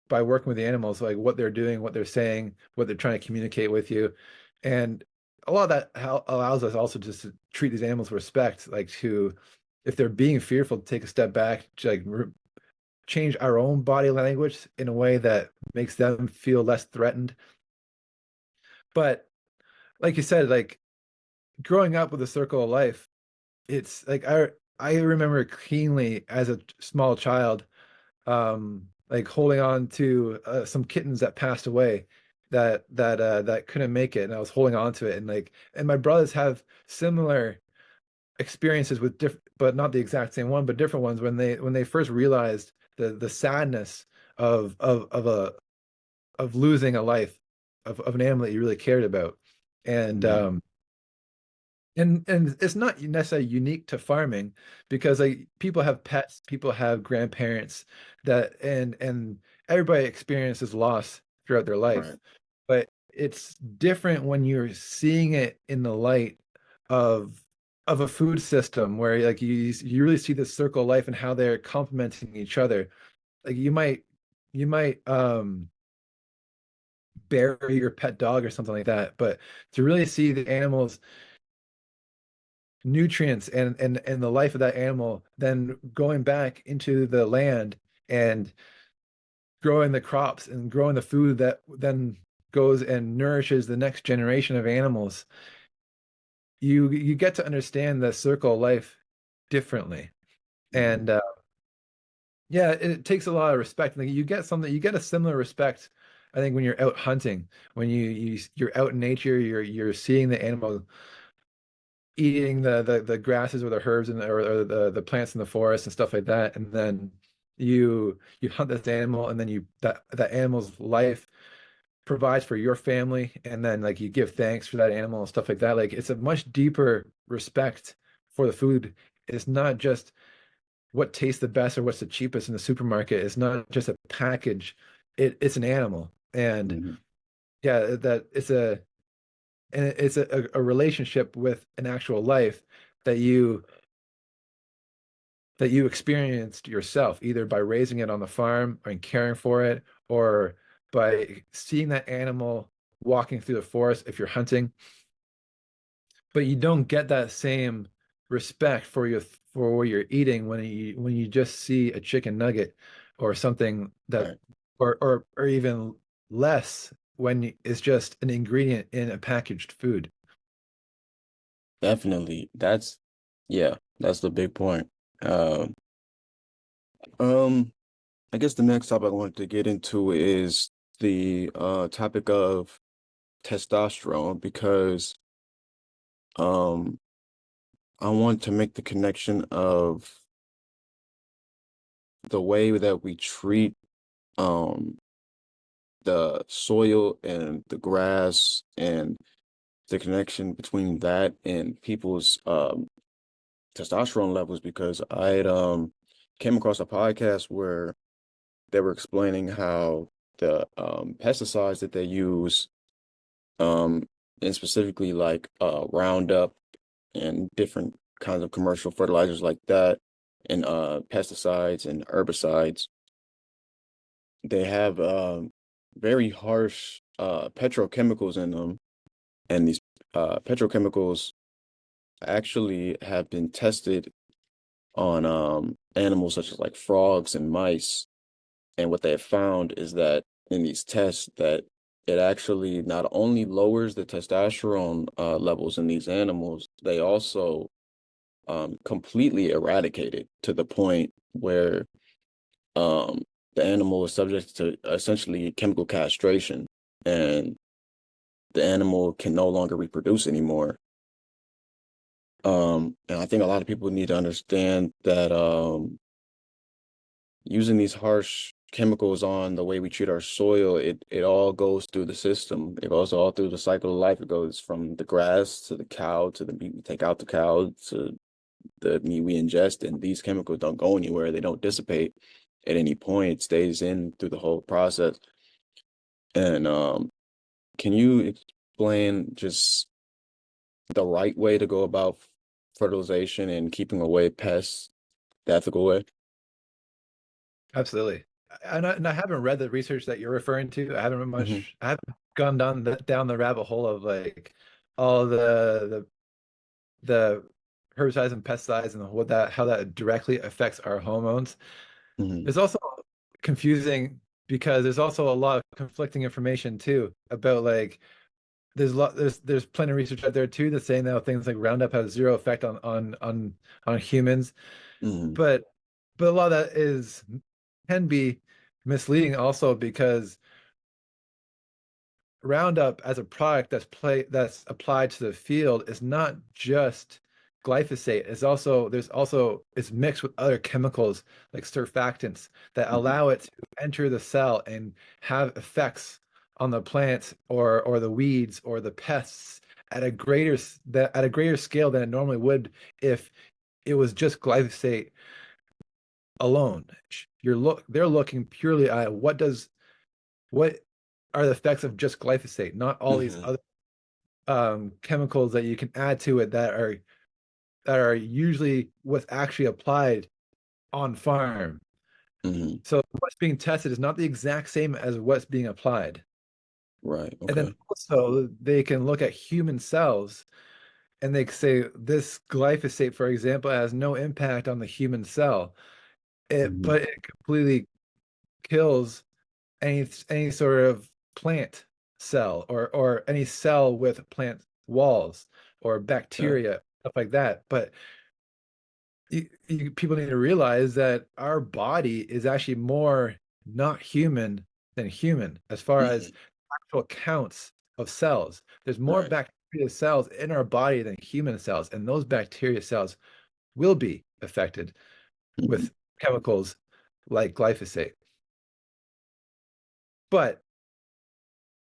by working with the animals, like what they're doing, what they're saying, what they're trying to communicate with you. And a lot of that allows us also just to treat these animals with respect, like to, if they're being fearful, to take a step back, to like change our own body language in a way that makes them feel less threatened. But like you said, like growing up with a circle of life, it's like I remember keenly as a small child, like holding on to some kittens that passed away that couldn't make it, and I was holding on to it, and like, and my brothers have similar experiences with different, but not the exact same one, but different ones when they first realized the sadness of of losing a life of an animal that you really cared about. And Mhm. and it's not necessarily unique to farming, because like people have pets, people have grandparents that and everybody experiences loss throughout their life. Right. But it's different when you're seeing it in the light of of a food system where like you really see the circle of life and how they're complementing each other. Like you might bury your pet dog or something like that, but to really see the animals nutrients and the life of that animal then going back into the land and growing the crops and growing the food that then goes and nourishes the next generation of animals, you get to understand the circle of life differently. Mhm. And yeah, it takes a lot of respect. Like you get a similar respect, I think, when you're out hunting, when you're out in nature, you're seeing the animal eating the grasses or the herbs and or the plants in the forest and stuff like that, and then you hunt this animal, and then you that animal's life provides for your family, and then like you give thanks for that animal and stuff like that. Like it's a much deeper respect for the food. It's not just what tastes the best or what's the cheapest in the supermarket. It's not just a package. It's an animal. And Mhm. yeah, that it's a relationship with an actual life that you experienced yourself, either by raising it on the farm and caring for it, or by seeing that animal walking through the forest if you're hunting. But you don't get that same respect for what you're eating when you just see a chicken nugget or something that, Right. or even less when it's just an ingredient in a packaged food. Definitely. Yeah, that's the big point. Um, um, I guess the next topic I wanted to get into is the topic of testosterone because um I want to make the connection of the way that we treat um the soil and the grass and the connection between that and people's testosterone levels because I had came across a podcast where they were explaining how the pesticides that they use um and specifically like Roundup and different kinds of commercial fertilizers like that and pesticides and herbicides, they have very harsh petrochemicals in them, and these petrochemicals actually have been tested on animals such as like frogs and mice. And what they have found is that in these tests that it actually not only lowers the testosterone levels in these animals, they also completely eradicate it to the point where um, the animal is subject to essentially chemical castration, and the animal can no longer reproduce anymore. And I think a lot of people need to understand that using these harsh chemicals on the way we treat our soil, it all goes through the system. It goes all through the cycle of life. It goes from the grass to the cow to the meat we take out the cow to the meat we ingest, and these chemicals don't go anywhere. They don't dissipate at any point. It stays in through the whole process. And Can you explain just the right way to go about fertilization and keeping away pests the ethical way? Absolutely. And I haven't read the research that you're referring to. Hmm. I haven't gone down the rabbit hole of like all the herbicides and pesticides and what that how that directly affects our hormones. Hmm. It's also confusing because there's also a lot of conflicting information too about like there's plenty of research out there too that's saying that things like Roundup has zero effect on humans, Hmm. but a lot of that is can be misleading also because Roundup as a product that's applied to the field is not just glyphosate. It's mixed with other chemicals like surfactants that Hmm. allow it to enter the cell and have effects on the plants or the weeds or the pests at a greater scale than it normally would if it was just glyphosate alone. They're looking purely at what are the effects of just glyphosate, not all these Hmm. other chemicals that you can add to it that are usually what's actually applied on farm. Hmm. So what's being tested is not the exact same as what's being applied. Right. And then Okay. also they can look at human cells and they say this glyphosate, for example, has no impact on the human cell. Hmm. But it completely kills any sort of plant cell or any cell with plant walls or Yeah. bacteria, stuff like that. But people need to realize that our body is actually more not human than human as far as Hmm. actual counts of cells. There's more Right. bacteria cells in our body than human cells, and those bacteria cells will be affected Hmm. with chemicals like glyphosate. But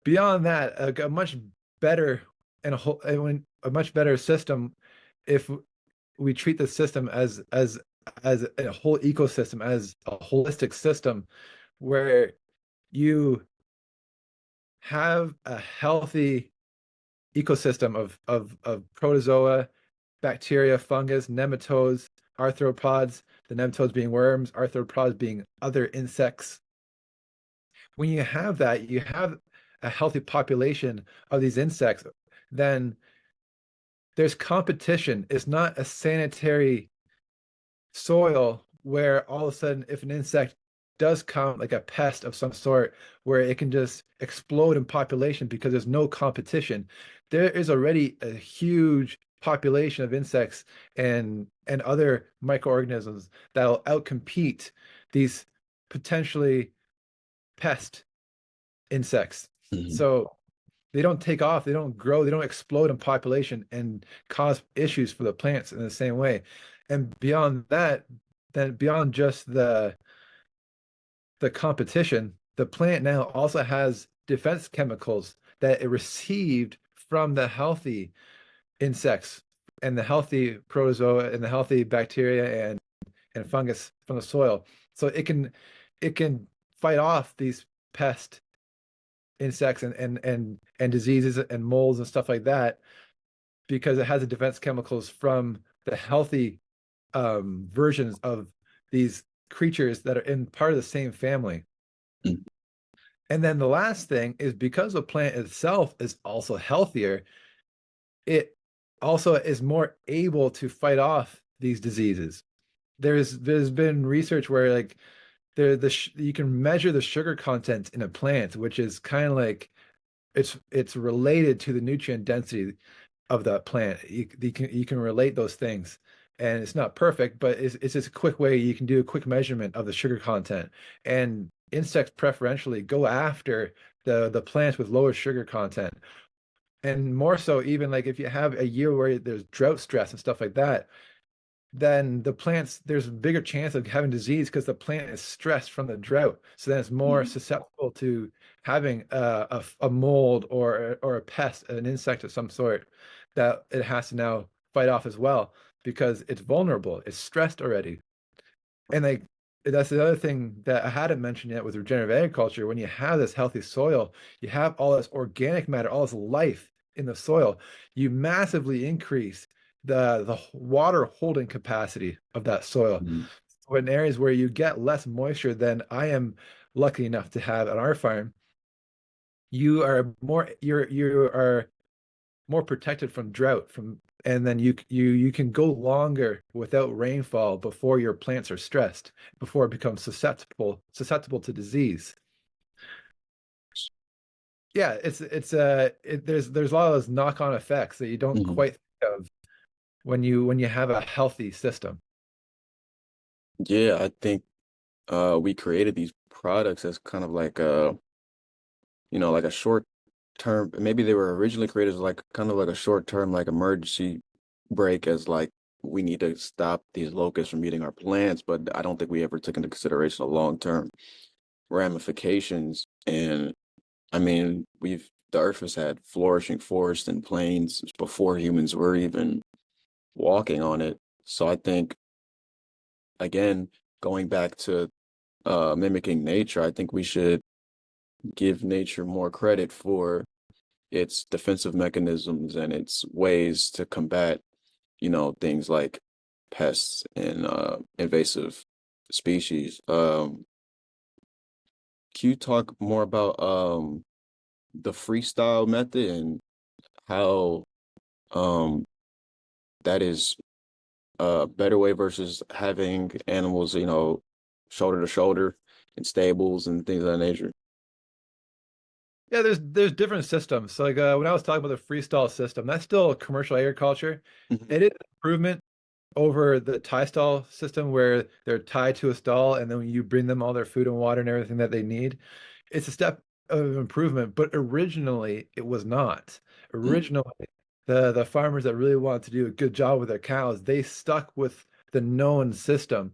beyond that, a much better and a much better system if we treat the system as a whole ecosystem, as a holistic system where you have a healthy ecosystem of protozoa, bacteria, fungus, nematodes, arthropods, the nematodes being worms, arthropods being other insects. When you have that, you have a healthy population of these insects, then there's competition. It's not a sanitary soil where all of a sudden, if an insect does come, like a pest of some sort, where it can just explode in population because there's no competition. There is already a huge population of insects and other microorganisms that'll outcompete these potentially pest insects. Hmm. So they don't take off, they don't grow, they don't explode in population and cause issues for the plants in the same way. And beyond that, then beyond just the competition, the plant now also has defense chemicals that it received from the healthy insects and the healthy protozoa and the healthy bacteria and fungus from the soil. So it can fight off these pest insects and diseases and molds and stuff like that because it has the defense chemicals from the healthy versions of these creatures that are in part of the same family. And then the last thing is because the plant itself is also healthier, it also is more able to fight off these diseases. There's been research where like you can measure the sugar content in a plant, which is kind of like it's related to the nutrient density of the plant. You can relate those things, and it's not perfect, but it's just a quick way you can do a quick measurement of the sugar content. And insects preferentially go after the plants with lower sugar content, and more so even like if you have a year where there's drought stress and stuff like that, then there's a bigger chance of having disease because the plant is stressed from the drought. So then it's more Hmm. susceptible to having a mold or a pest, an insect of some sort that it has to now fight off as well because it's vulnerable. It's stressed already. And like that's the other thing that I hadn't mentioned yet with regenerative agriculture. When you have this healthy soil, you have all this organic matter, all this life in the soil, you massively increase the water holding capacity of that soil. Mhm. So in areas where you get less moisture than I am lucky enough to have on our farm, you are more protected from drought from and then you can go longer without rainfall before your plants are stressed, before it becomes susceptible to disease. Yeah, there's a lot of those knock-on effects that you don't Mhm. quite think of when you have a healthy system. Yeah, I think we created these products as kind of like like a short term. Maybe they were originally created as like kind of like a short term like emergency break as like we need to stop these locusts from eating our plants, but I don't think we ever took into consideration the long term ramifications. And I mean, the earth has had flourishing forests and plains before humans were even walking on it. So I think again, going back to mimicking nature, I think we should give nature more credit for its defensive mechanisms and its ways to combat, things like pests and invasive species. Can you talk more about the freestyle method and how um that is a better way versus having animals, shoulder to shoulder in stables and things of that nature? Yeah, there's different systems. So like when I was talking about the freestall system, that's still commercial agriculture. Mhm. It is an improvement over the tie stall system where they're tied to a stall and then you bring them all their food and water and everything that they need. It's a step of improvement, but originally it was not. Mm, Originally, the farmers that really wanted to do a good job with their cows, they stuck with the known system.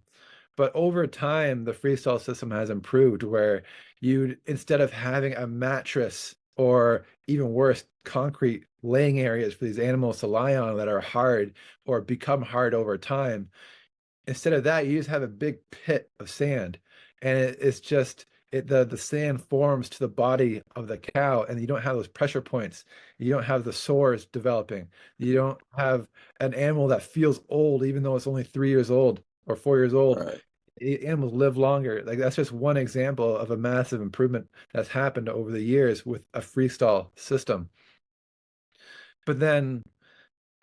But over time, the freestyle system has improved where you, instead of having a mattress or even worse, concrete laying areas for these animals to lie on that are hard or become hard over time, instead of that, you just have a big pit of sand. And it's just the sand forms to the body of the cow, and you don't have those pressure points. You don't have the sores developing. You don't have an animal that feels old, even though it's only 3 years old or 4 years old. right. Animals live longer. Like that's just one example of a massive improvement that's happened over the years with a freestall system. But then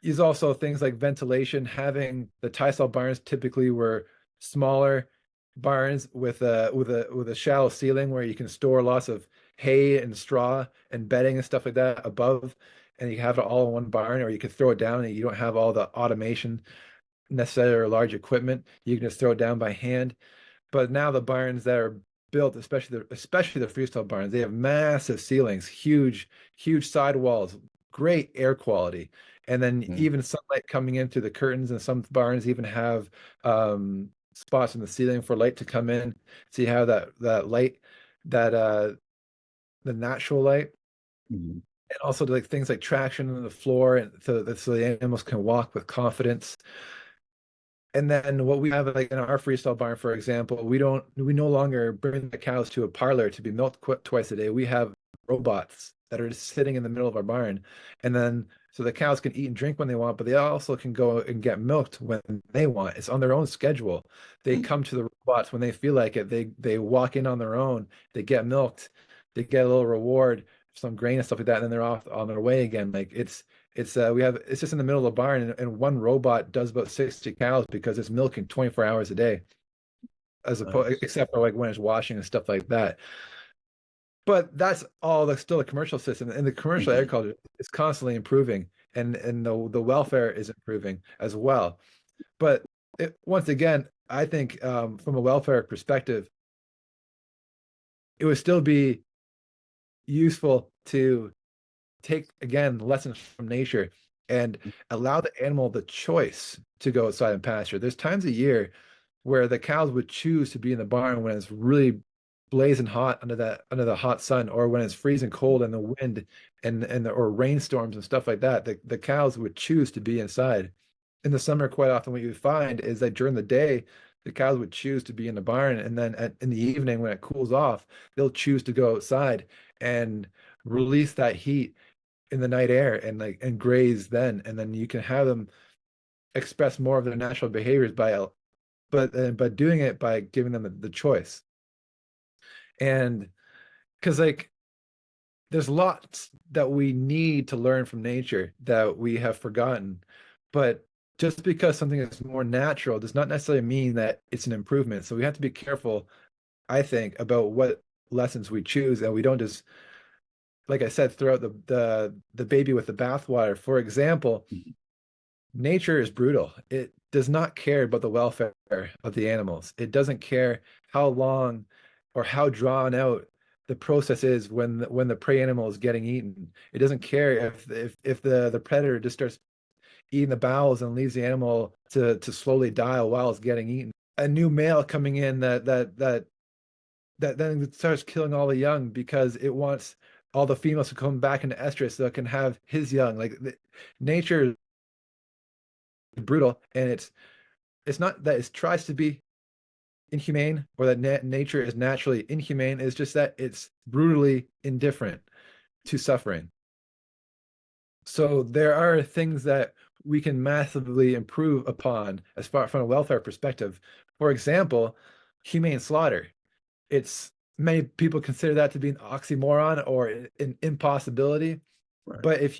there's also things like ventilation. Having the tie-stall barns typically were smaller barns with a shallow ceiling where you can store lots of hay and straw and bedding and stuff like that above, and you have it all in one barn, or you could throw it down and you don't have all the automation necessary or large equipment. You can just throw it down by hand. But now the barns that are built, especially the freestyle barns, they have massive ceilings, huge side walls, great air quality, and then Mm, even sunlight coming in through the curtains. And some barns even have spots in the ceiling for light to come in. So you have that light, that the natural light, mhm, and also like things like traction on the floor, and so the animals can walk with confidence. And then what we have like in our freestyle barn, for example, we no longer bring the cows to a parlor to be milked twice a day. We have robots that are just sitting in the middle of our barn. And then so the cows can eat and drink when they want, but they also can go and get milked when they want. It's on their own schedule. They mm, come to the robots when they feel like it. They walk in on their own, they get milked, they get a little reward, some grain and stuff like that, and then they're off on their way again. Like it's just in the middle of the barn, and one robot does about 60 cows because it's milking 24 hours a day, as opposed nice. except for like when it's washing and stuff like that. But that's all that's still a commercial system, and the commercial Mhm, agriculture is constantly improving, and the welfare is improving as well. But once again, I think from a welfare perspective, it would still be useful to take again lessons from nature and allow the animal the choice to go outside and pasture. There's times a year where the cows would choose to be in the barn when it's really blazing hot under the hot sun, or when it's freezing cold and the wind or rainstorms and stuff like that. The cows would choose to be inside. In the summer, quite often what you find is that during the day, the cows would choose to be in the barn, and then in the evening when it cools off, they'll choose to go outside and release that heat in the night air and and graze then, and then you can have them express more of their natural behaviors but doing it by giving them the choice. And because there's lots that we need to learn from nature that we have forgotten. But just because something is more natural does not necessarily mean that it's an improvement. So we have to be careful, I think, about what lessons we choose, and we don't just, like I said, throw out the baby with the bathwater. For example, Mhm. nature is brutal. It does not care about the welfare of the animals. It doesn't care how long or how drawn out the process is when the prey animal is getting eaten. It doesn't care if the predator just starts eating the bowels and leaves the animal to slowly die while it's getting eaten. A new male coming in that then starts killing all the young because it wants all the females to come back into estrus so it can have his young. Nature is brutal, and it's not that it tries to be inhumane or that nature is naturally inhumane. It's just that it's brutally indifferent to suffering. So there are things that we can massively improve upon as far from a welfare perspective. For example, humane slaughter. It's Many people consider that to be an oxymoron or an impossibility. Right. But if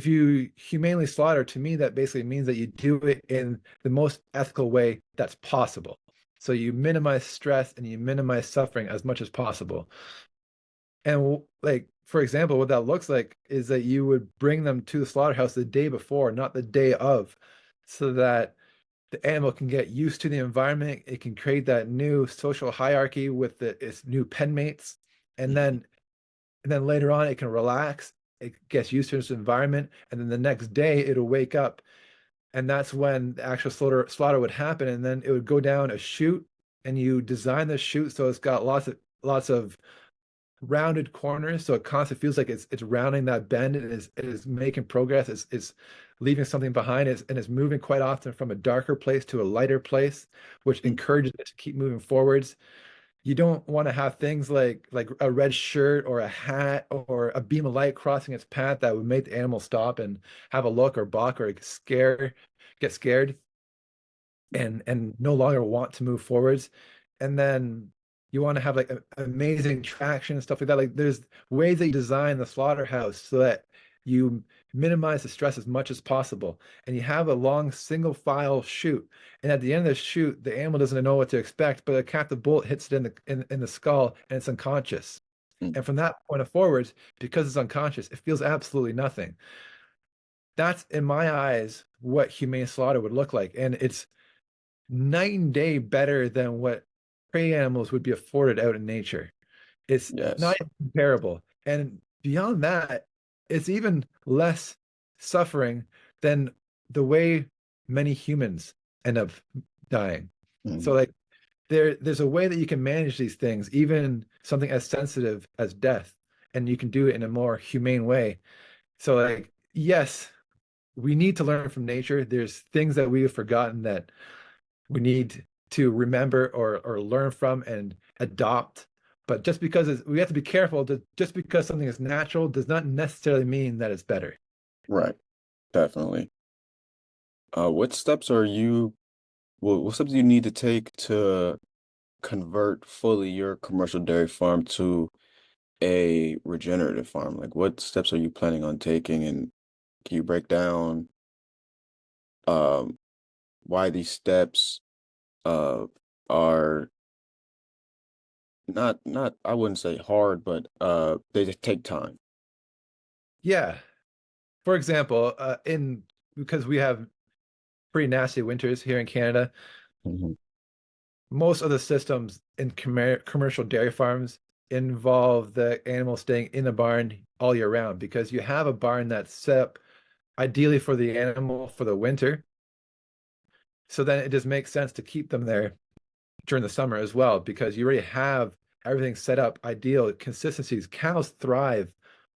you humanely slaughter, to me, that basically means that you do it in the most ethical way that's possible. So you minimize stress and you minimize suffering as much as possible. And for example, what that looks like is that you would bring them to the slaughterhouse the day before, not the day of, so that the animal can get used to the environment. It can create that new social hierarchy with its new pen mates, and Mhm. then later on it can relax. It gets used to its environment, and then the next day it'll wake up, and that's when the actual slaughter would happen. And then it would go down a chute, and you design the chute so it's got lots of rounded corners, so it constantly feels like it's rounding that bend and it is making progress. It's leaving something behind it, and it's moving quite often from a darker place to a lighter place, which Mhm. encourages it to keep moving forwards. You don't want to have things like a red shirt or a hat or a beam of light crossing its path that would make the animal stop and have a look or balk or get scared and no longer want to move forwards. And then you want to have amazing traction and stuff like that. Like there's ways that you design the slaughterhouse so that you minimize the stress as much as possible. And you have a long single file chute. And at the end of the chute, the animal doesn't know what to expect, but a captive bullet hits it in the skull and it's unconscious. Mhm. And from that point of forwards, because it's unconscious, it feels absolutely nothing. That's in my eyes what humane slaughter would look like. And it's night and day better than what prey animals would be afforded out in nature. It's not Yes. even comparable. And beyond that, it's even less suffering than the way many humans end up dying. So Mhm. there's a way that you can manage these things, even something as sensitive as death, and you can do it in a more humane way. So yes, we need to learn from nature. There's things that we have forgotten that we need to remember or learn from and adopt. But we have to be careful that just because something is natural does not necessarily mean that it's better. Right. Definitely. What steps are you, what steps do you need to take to convert fully your commercial dairy farm to a regenerative farm? Like, what steps are you planning on taking? And can you break down um, why these steps uh, are not I wouldn't say hard, but they just take time. Yeah. For example, in because we have pretty nasty winters here in Canada, Mhm. most of the systems in commercial dairy farms involve the animal staying in the barn all year round because you have a barn that's set up ideally for the animal for the winter. So then it just makes sense to keep them there during the summer as well because you already have everything set up ideal consistencies. Cows thrive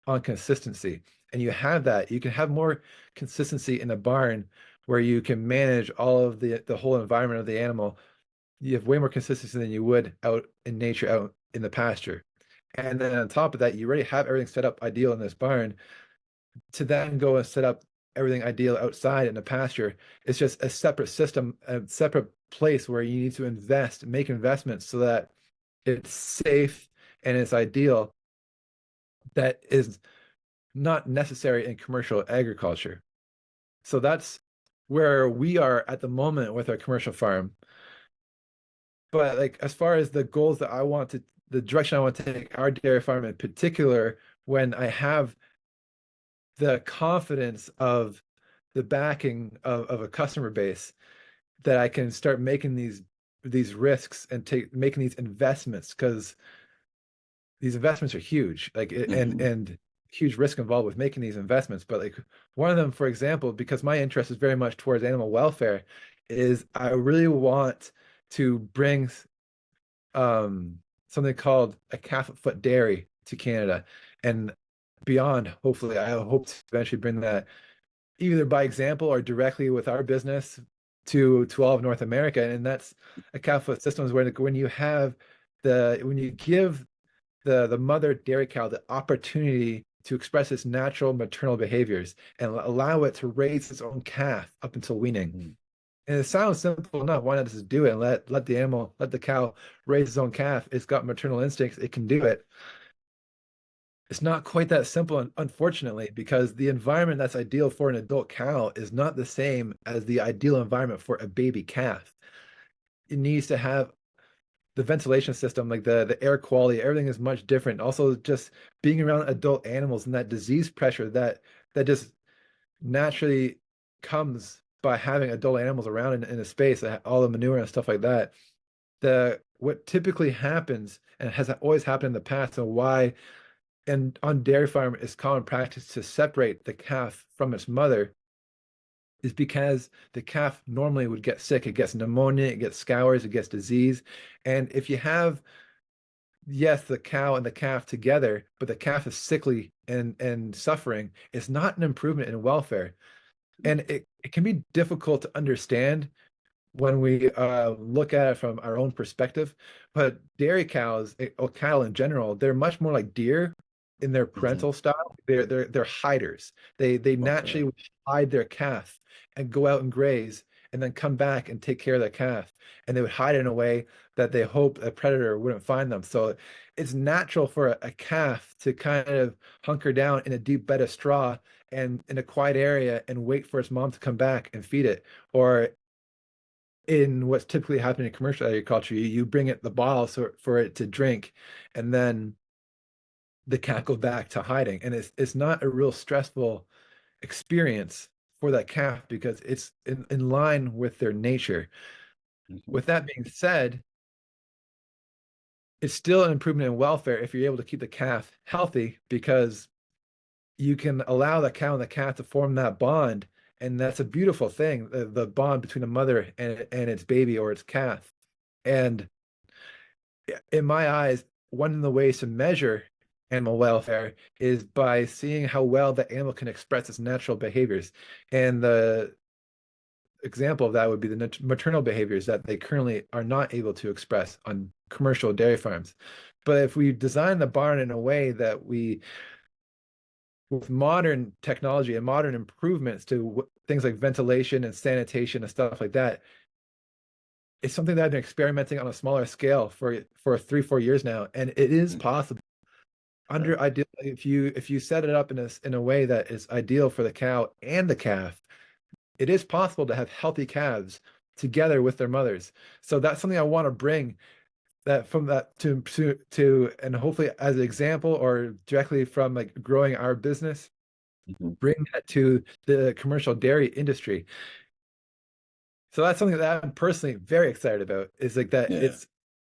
on consistency, and you have that. You can have more consistency in a barn where you can manage all of the whole environment of the animal. You have way more consistency than you would out in nature, out in the pasture. And then on top of that, you already have everything set up ideal in this barn. To then go and set up everything ideal outside in the pasture, it's just a separate system, a separate place where you need to invest, make investments so that it's safe and it's ideal, that is not necessary in commercial agriculture. So that's where we are at the moment with our commercial farm. But like as far as the goals that I want to, the direction I want to take our dairy farm in particular, when I have the confidence of the backing of a customer base, that I can start making these risks and take making these investments, because these investments are huge, like Hmm. and huge risk involved with making these investments. But like one of them, for example, because my interest is very much towards animal welfare, is I really want to bring um something called a calf foot dairy to Canada and beyond. Hopefully, I hope to eventually bring that either by example or directly with our business to all of North America. And that's a calf foot system, is where when you have when you give the mother dairy cow the opportunity to express its natural maternal behaviors and allow it to raise its own calf up until weaning. Hmm. And it sounds simple enough. Why not just do it and let the animal, let the cow raise its own calf? It's got maternal instincts. It can do it. It's not quite that simple, unfortunately, because the environment that's ideal for an adult cow is not the same as the ideal environment for a baby calf. It needs to have the ventilation system, like the air quality, everything is much different. Also, just being around adult animals and that disease pressure that just naturally comes by having adult animals around in a space, all the manure and stuff like that. The what typically happens and has always happened in the past, and why and on dairy farm it's common practice to separate the calf from its mother, is because the calf normally would get sick. It gets pneumonia, it gets scours, it gets disease. And if you have, yes, the cow and the calf together, but the calf is sickly and suffering, it's not an improvement in welfare. And it can be difficult to understand when we look at it from our own perspective. But dairy cows, or cattle in general, they're much more like deer in their Hmm. parental style. They're hiders. They naturally Okay. would hide their calf and go out and graze and then come back and take care of their calf. And they would hide in a way that they hope a predator wouldn't find them. So it's natural for a calf to kind of hunker down in a deep bed of straw and in a quiet area and wait for its mom to come back and feed it. Or in what's typically happening in commercial agriculture, you bring it the bottle for it to drink, and then the calf goes back to hiding. And it's not a real stressful experience for that calf because it's in line with their nature. Hmm. With that being said, it's still an improvement in welfare if you're able to keep the calf healthy, because you can allow the cow and the calf to form that bond. And that's a beautiful thing, the bond between a mother and its baby or its calf. And in my eyes, one of the ways to measure animal welfare is by seeing how well the animal can express its natural behaviors. And the example of that would be the maternal behaviors that they currently are not able to express on commercial dairy farms. But if we design the barn in a way that with modern technology and modern improvements to things like ventilation and sanitation and stuff like that, it's something that I've been experimenting on a smaller scale for 3, 4 years now, and it is possible. Okay. Under ideal, if you set it up in a way that is ideal for the cow and the calf, it is possible to have healthy calves together with their mothers. So that's something I want to bring that from that to and hopefully as an example or directly from like growing our business, Hmm. bring that to the commercial dairy industry. So that's something that I'm personally very excited about, is like that Yeah.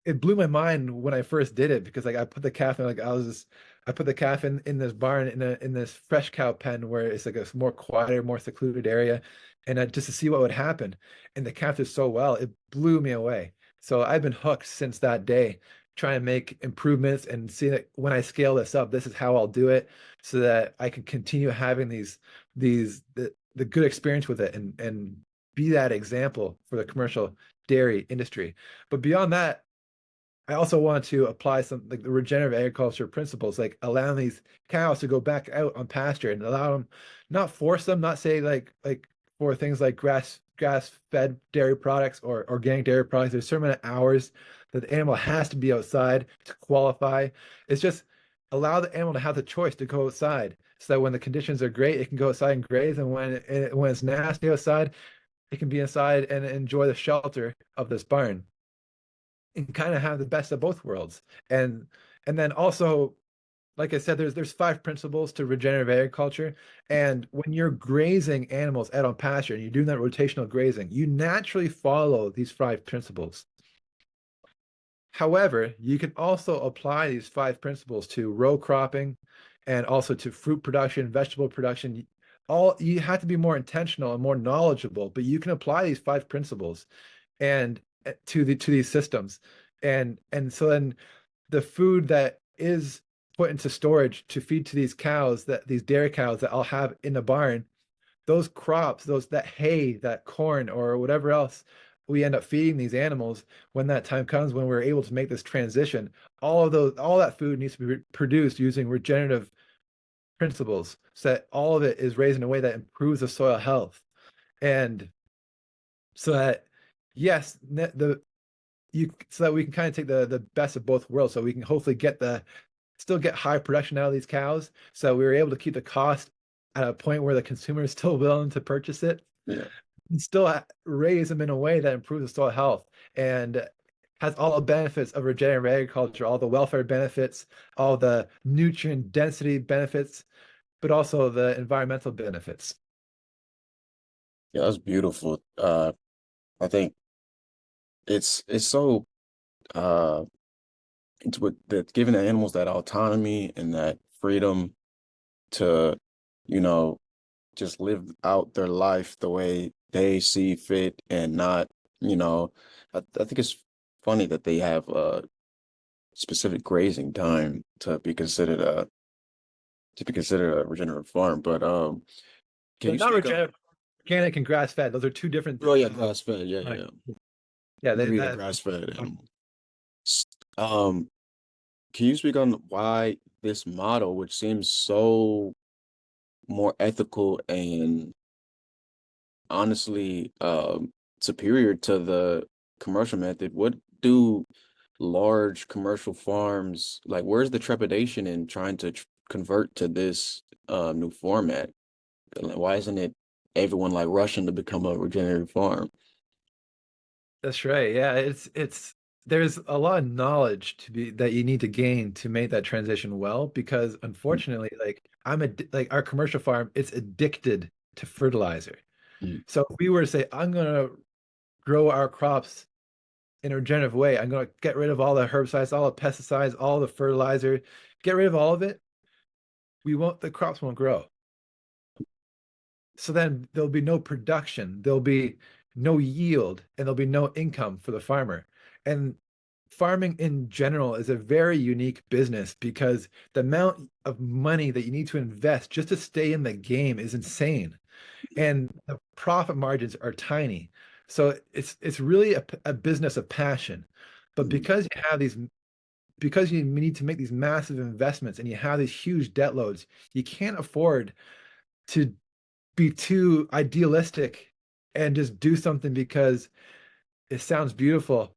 it blew my mind when I first did it, because like I put the calf in, like I put the calf in this barn in this fresh cow pen where it's like a more quieter, more secluded area, and just to see what would happen. And the calf did so well, it blew me away. So I've been hooked since that day, trying to make improvements and see that when I scale this up, this is how I'll do it, so that I can continue having these the good experience with it and be that example for the commercial dairy industry. But beyond that, I also want to apply some like the regenerative agriculture principles, like allowing these cows to go back out on pasture and allow them, not force them, not say like for things like grass fed dairy products or organic dairy products, there's a certain amount of hours that the animal has to be outside to qualify. It's just allow the animal to have the choice to go outside, so that when the conditions are great, it can go outside and graze, and when it's nasty outside, it can be inside and enjoy the shelter of this barn and kind of have the best of both worlds. And and then also, like I said, there's five principles to regenerative agriculture. And when you're grazing animals out on pasture and you're doing that rotational grazing, you naturally follow these five principles. However, you can also apply these five principles to row cropping and also to fruit production, vegetable production. All you have to be more intentional and more knowledgeable, but you can apply these five principles and to these systems. And so then the food that is put into storage to feed to these cows, that these dairy cows that I'll have in the barn, those crops, those that hay, that corn or whatever else we end up feeding these animals, when that time comes when we're able to make this transition, all that food needs to be produced using regenerative principles, so that all of it is raised in a way that improves the soil health. And so that, yes, the you so that we can kind of take the best of both worlds, so we can hopefully still get high production out of these cows, so we were able to keep the cost at a point where the consumer is still willing to purchase it, Yeah. and still raise them in a way that improves the soil health and has all the benefits of regenerative agriculture, all the welfare benefits, all the nutrient density benefits, but also the environmental benefits. Yeah, that's beautiful. I think it's so uh it's what that giving the animals that autonomy and that freedom to, you know, just live out their life the way they see fit and not, you know, I think it's funny that they have a specific grazing time to be considered a regenerative farm. But can So you not speak on regenerative, organic and grass fed. Those are two different. oh yeah, grass fed, yeah, Like, yeah. yeah, Maybe a that. grass fed animal. Um, can you speak on why this model, which seems so more ethical and honestly superior to the commercial method, what do large commercial farms like? Where's the trepidation in trying to convert to this new format? Like, why isn't it everyone like rushing to become a regenerative farm? That's right. Yeah, it's there's a lot of knowledge to be that you need to gain to make that transition well, because unfortunately, like like our commercial farm, it's addicted to fertilizer. Mm, So if we were to say, I'm gonna grow our crops in a regenerative way, I'm gonna get rid of all the herbicides, all the pesticides, all the fertilizer, get rid of all of it, the crops won't grow. So then there'll be no production, there'll be no yield, and there'll be no income for the farmer. And farming in general is a very unique business, because the amount of money that you need to invest just to stay in the game is insane. And the profit margins are tiny. So it's really a business of passion. But mm, because you need to make these massive investments and you have these huge debt loads, you can't afford to be too idealistic and just do something because it sounds beautiful,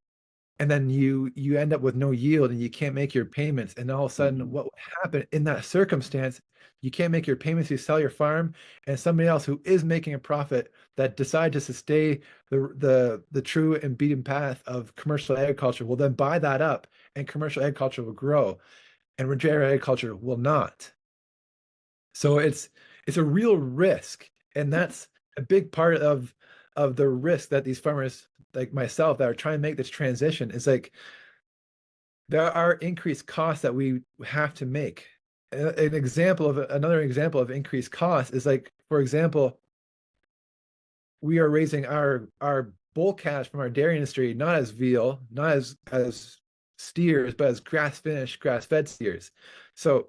and then you end up with no yield and you can't make your payments, and all of a sudden mm, what would happen in that circumstance, you can't make your payments, you sell your farm, and somebody else who is making a profit that decide just to stay the true and beaten path of commercial agriculture will then buy that up, and commercial agriculture will grow and regenerative agriculture will not. So it's a real risk, and that's a big part of the risk that these farmers like myself that are trying to make this transition is like there are increased costs that we have to make. An example of another example of increased costs is like, for example, we are raising our bull calves from our dairy industry not as veal, not as steers, but as grass finished, grass fed steers. So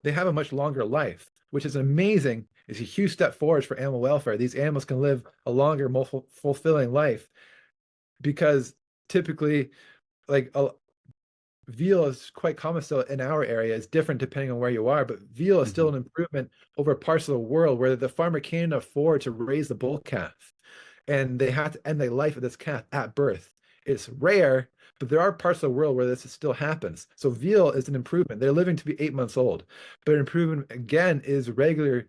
they have a much longer life, which is amazing. It's a huge step forward for animal welfare. These animals can live a longer, more fulfilling life because typically, like veal is quite common still in our area. It's different depending on where you are, but veal is still Mhm. an improvement over parts of the world where the farmer can't afford to raise the bull calf, and they have to end the life of this calf at birth. It's rare, but there are parts of the world where this still happens. So veal is an improvement. They're living to be 8 months old, but an improvement again is regular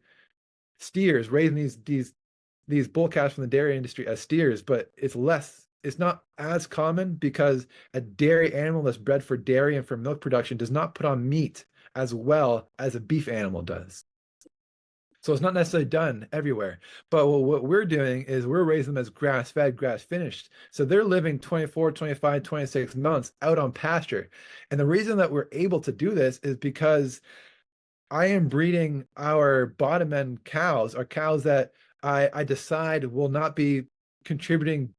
steers raising these bull calves from the dairy industry as steers, but it's not as common because a dairy animal that's bred for dairy and for milk production does not put on meat as well as a beef animal does. So it's not necessarily done everywhere. But what we're doing is we're raising them as grass fed, grass finished. So they're living 24, 25, 26 months out on pasture. And the reason that we're able to do this is because I am breeding our bottom end cows, or cows that I decide will not be contributing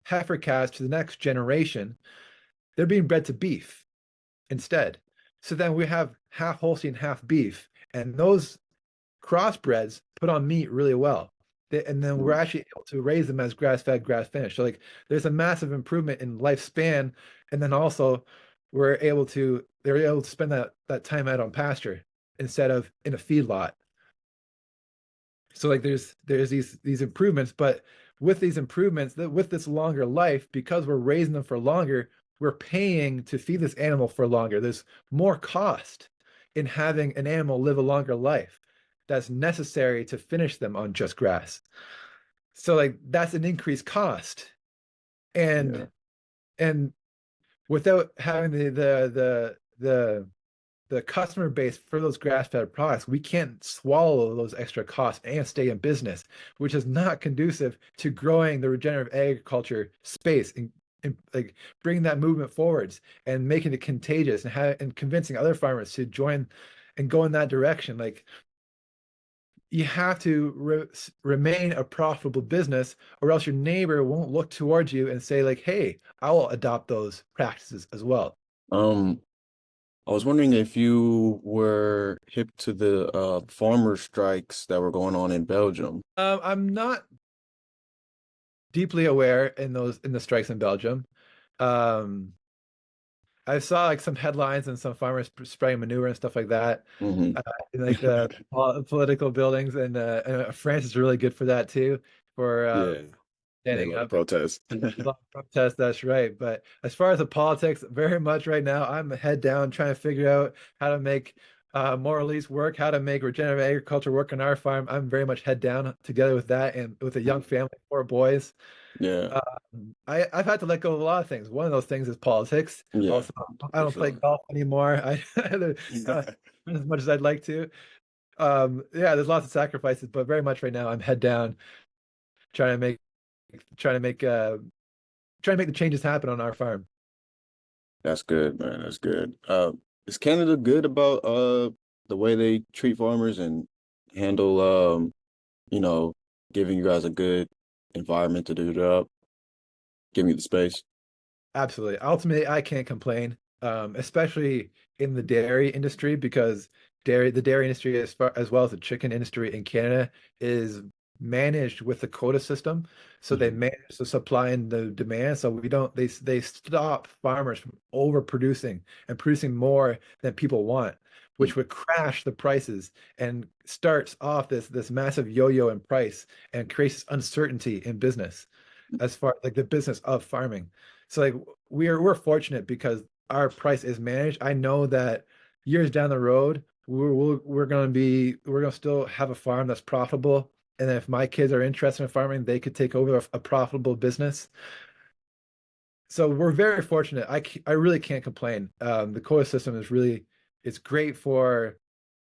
heifer calves to the next generation. They're being bred to beef instead. So then we have half Holstein, half beef, and those crossbreds put on meat really well. And then we're Mm. actually able to raise them as grass fed, grass finished. So like there's a massive improvement in lifespan, and then also they're able to spend that time out on pasture instead of in a feedlot. So like there's these improvements, but with these improvements, with this longer life, because we're raising them for longer, we're paying to feed this animal for longer. There's more cost in having an animal live a longer life that's necessary to finish them on just grass. So like that's an increased cost. Yeah. And and without having the customer base for those grass-fed products, we can't swallow those extra costs and stay in business, which is not conducive to growing the regenerative agriculture space and like bringing that movement forwards and making it contagious and convincing other farmers to join and go in that direction. Like you have to remain a profitable business, or else your neighbor won't look towards you and say like, "Hey, I will adopt those practices as well." Um, I was wondering if you were hip to the farmer strikes that were going on in Belgium. I'm not deeply aware in the strikes in Belgium. Um, I saw like some headlines and some farmers spraying manure and stuff like that, Hmm. in like the political buildings, and France is really good for that too, for Yeah, they standing love to up. protest. A lot of protests, that's right. But as far as the politics, very much right now, I'm head down trying to figure out how to make more lease work, how to make regenerative agriculture work on our farm. I'm very much head down together with that and with a young family, 4 boys. Yeah, I've had to let go of a lot of things. One of those things is politics. yeah, Also, I for don't play sure. golf anymore. Uh, as much as I'd like to. Yeah, there's lots of sacrifices, but very much right now I'm head down trying to make trying to make uh trying to make the changes happen on our farm. That's good, man. That's good. Is Canada good about the way they treat farmers and handle you know, giving you guys a good environment to do the job, giving you the space? Absolutely. Ultimately, I can't complain, especially in the dairy industry because the dairy industry, as well as the chicken industry in Canada, is managed with the quota system. So they Hmm. manage the supply and the demand. So we don't they stop farmers from overproducing and producing more than people want, which would crash the prices and starts off this massive yo-yo in price and creates uncertainty in business as far like the business of farming. So like we're fortunate because our price is managed. I know that years down the road, we're gonna still have a farm that's profitable. And then if my kids are interested in farming, they could take over a profitable business. So we're very fortunate. I really can't complain. The quota system is really it's great for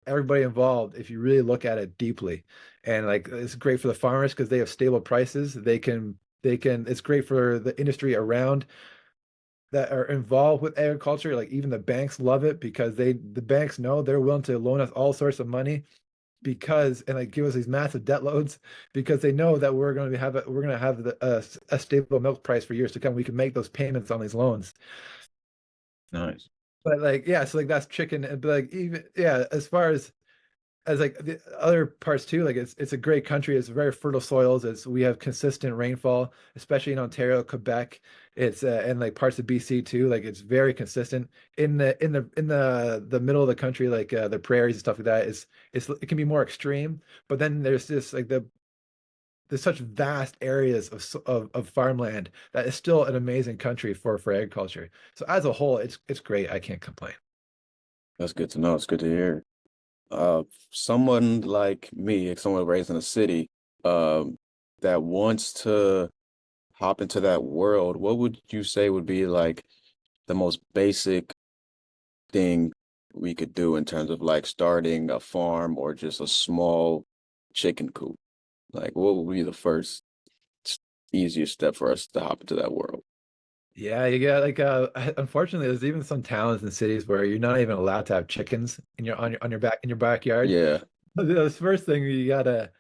everybody involved if you really look at it deeply. And like it's great for the farmers because they have stable prices. They can it's great for the industry around that are involved with agriculture. Like even the banks love it because the banks know they're willing to loan us all sorts of money because and like give us these massive debt loads because they know that we're going to have a stable milk price for years to come. We can make those payments on these loans. Nice. But like, yeah, so like that's chicken, but like even yeah, as like the other parts too, like it's a great country. It's very fertile soils. We have consistent rainfall, especially in Ontario, Quebec. It's and like parts of BC too. Like it's very consistent in the middle of the country, like the prairies and stuff like that. It can be more extreme, but then there's this like there's such vast areas of farmland that is still an amazing country for agriculture. So as a whole, it's great. I can't complain. That's good to know. It's good to hear. Uh, Someone like me, someone raised in a city, um, that wants to hop into that world, what would you say would be like the most basic thing we could do in terms of like starting a farm or just a small chicken coop? Like, what would be the first s- easiest step for us to hop into that world? Yeah, you get like unfortunately there's even some towns and cities where you're not even allowed to have chickens in your backyard. Yeah. The first thing you gotta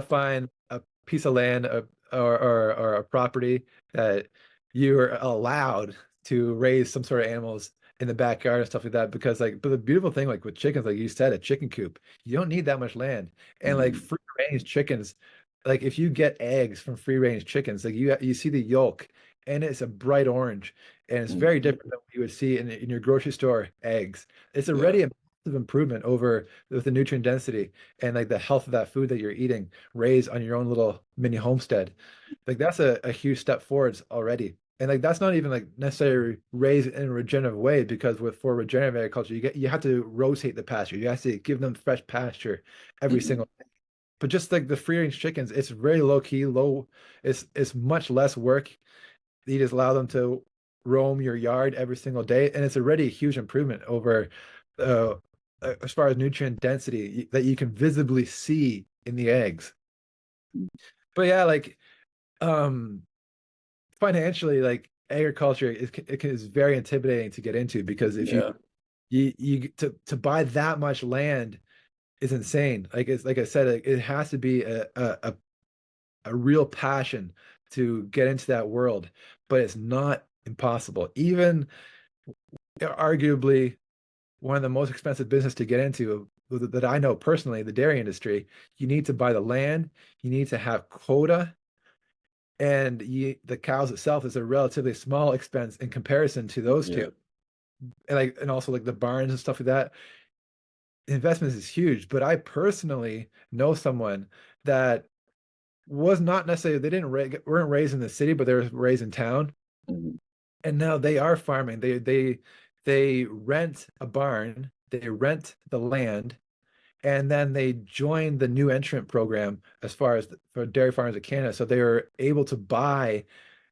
find a piece of land or a property that you're allowed to raise some sort of animals in the backyard and stuff like that. Because like, but the beautiful thing, like with chickens, like you said, a chicken coop, you don't need that much land. And like Mhm. free range chickens, like if you get eggs from free range chickens, like you see the yolk and it's a bright orange and it's very Mhm. different than what you would see in your grocery store eggs. It's Yeah. already a massive improvement over with the nutrient density and like the health of that food that you're eating raised on your own little mini homestead. Like that's a huge step forwards already. And like that's not even like necessarily raised in a regenerative way because for regenerative agriculture, you have to rotate the pasture. You have to give them fresh pasture every Mhm. single day. But just like the free range chickens, it's very low key, low. It's much less work. You just allow them to roam your yard every single day, and it's already a huge improvement over uh, as far as nutrient density that you can visibly see in the eggs. But yeah, like um financially, like agriculture is very intimidating to get into because if Yeah. you to buy that much land is insane. Like it's like I said, it has to be a real passion to get into that world, but it's not impossible. Even arguably one of the most expensive business to get into that I know personally, the dairy industry, you need to buy the land, you need to have quota, and the cows itself is a relatively small expense in comparison to those two. Yeah. And also like the barns and stuff like that. Investments is huge, but I personally know someone that was not necessarily they didn't weren't raised in the city, but they were raised in town, Mhm. and now they are farming. They rent a barn, they rent the land, and then they joined the new entrant program as far as for dairy farmers of Canada. So they were able to buy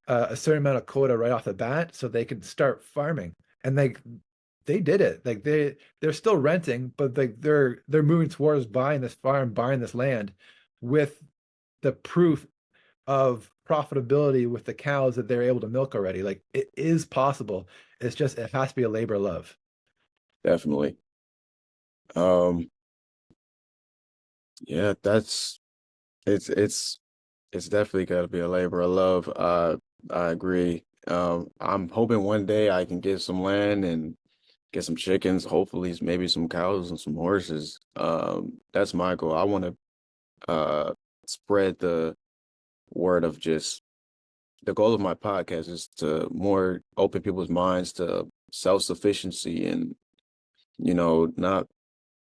a certain amount of quota right off the bat, so they can start farming. And they did it. Like they're still renting, but like they're moving towards buying this farm, buying this land with the proof of profitability with the cows that they're able to milk already. Like it is possible. It's just it has to be a labor of love. Definitely. Um, yeah, it's it's definitely got to be a labor of love. I agree. I'm hoping one day I can get some land and get some chickens, hopefully maybe some cows and some horses. That's my goal. I want to spread the word of just the goal of my podcast is to more open people's minds to self-sufficiency and, not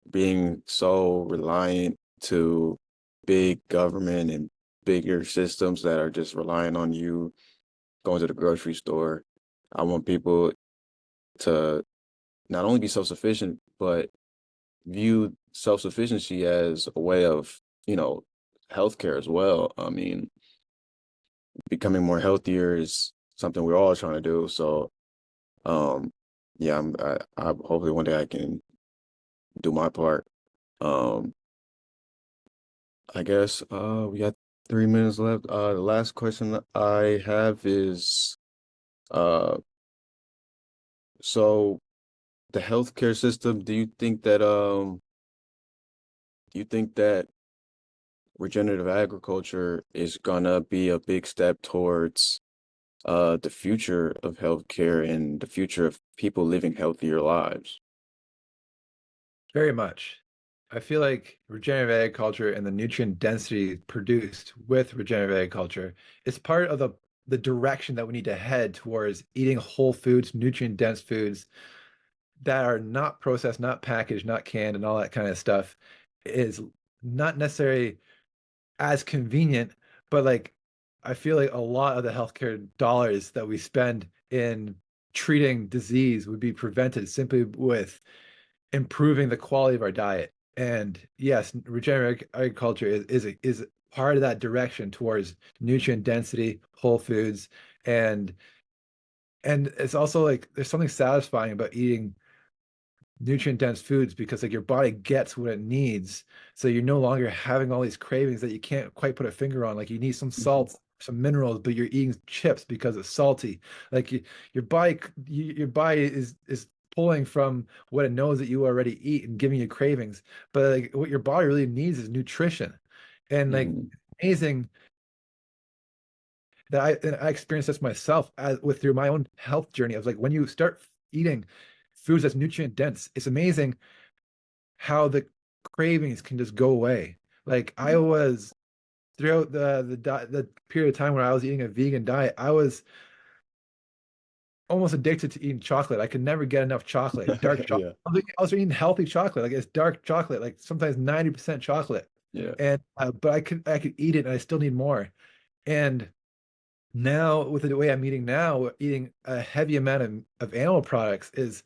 being so reliant to big government and bigger systems that are just relying on you going to the grocery store. I want people to not only be self-sufficient, but view self-sufficiency as a way of, healthcare as well. I mean, becoming more healthier is something we're all trying to do. So, um, yeah, I hopefully one day I can do my part. Um, I guess we got 3 minutes left. The last question I have is uh so the healthcare system, do you think that regenerative agriculture is gonna be a big step towards the future of healthcare and the future of people living healthier lives. Very much. I feel like regenerative agriculture and the nutrient density produced with regenerative agriculture is part of the direction that we need to head towards eating whole foods, nutrient dense foods that are not processed, not packaged, not canned, and all that kind of stuff is not necessarily as convenient, but like I feel like a lot of the healthcare dollars that we spend in treating disease would be prevented simply with improving the quality of our diet. And yes, regenerative agriculture is part of that direction towards nutrient density, whole foods, and it's also like there's something satisfying about eating nutrient dense foods because like your body gets what it needs. So you're no longer having all these cravings that you can't quite put a finger on. Like you need some Mhm. salt, some minerals, but you're eating chips because it's salty. Like your body, your body is pulling from what it knows that you already eat and giving you cravings. But like what your body really needs is nutrition. And like Mhm. amazing that I experienced this myself as with through my own health journey. I was like, when you start eating foods that's nutrient dense, it's amazing how the cravings can just go away. Like I was throughout the period of time where I was eating a vegan diet, I was almost addicted to eating chocolate. I could never get enough chocolate, dark chocolate. Yeah, I was eating healthy chocolate, like it's dark chocolate, like sometimes 90% chocolate. yeah. And but I could eat it and I still need more. And now with the way I'm eating now, eating a heavy amount of animal products is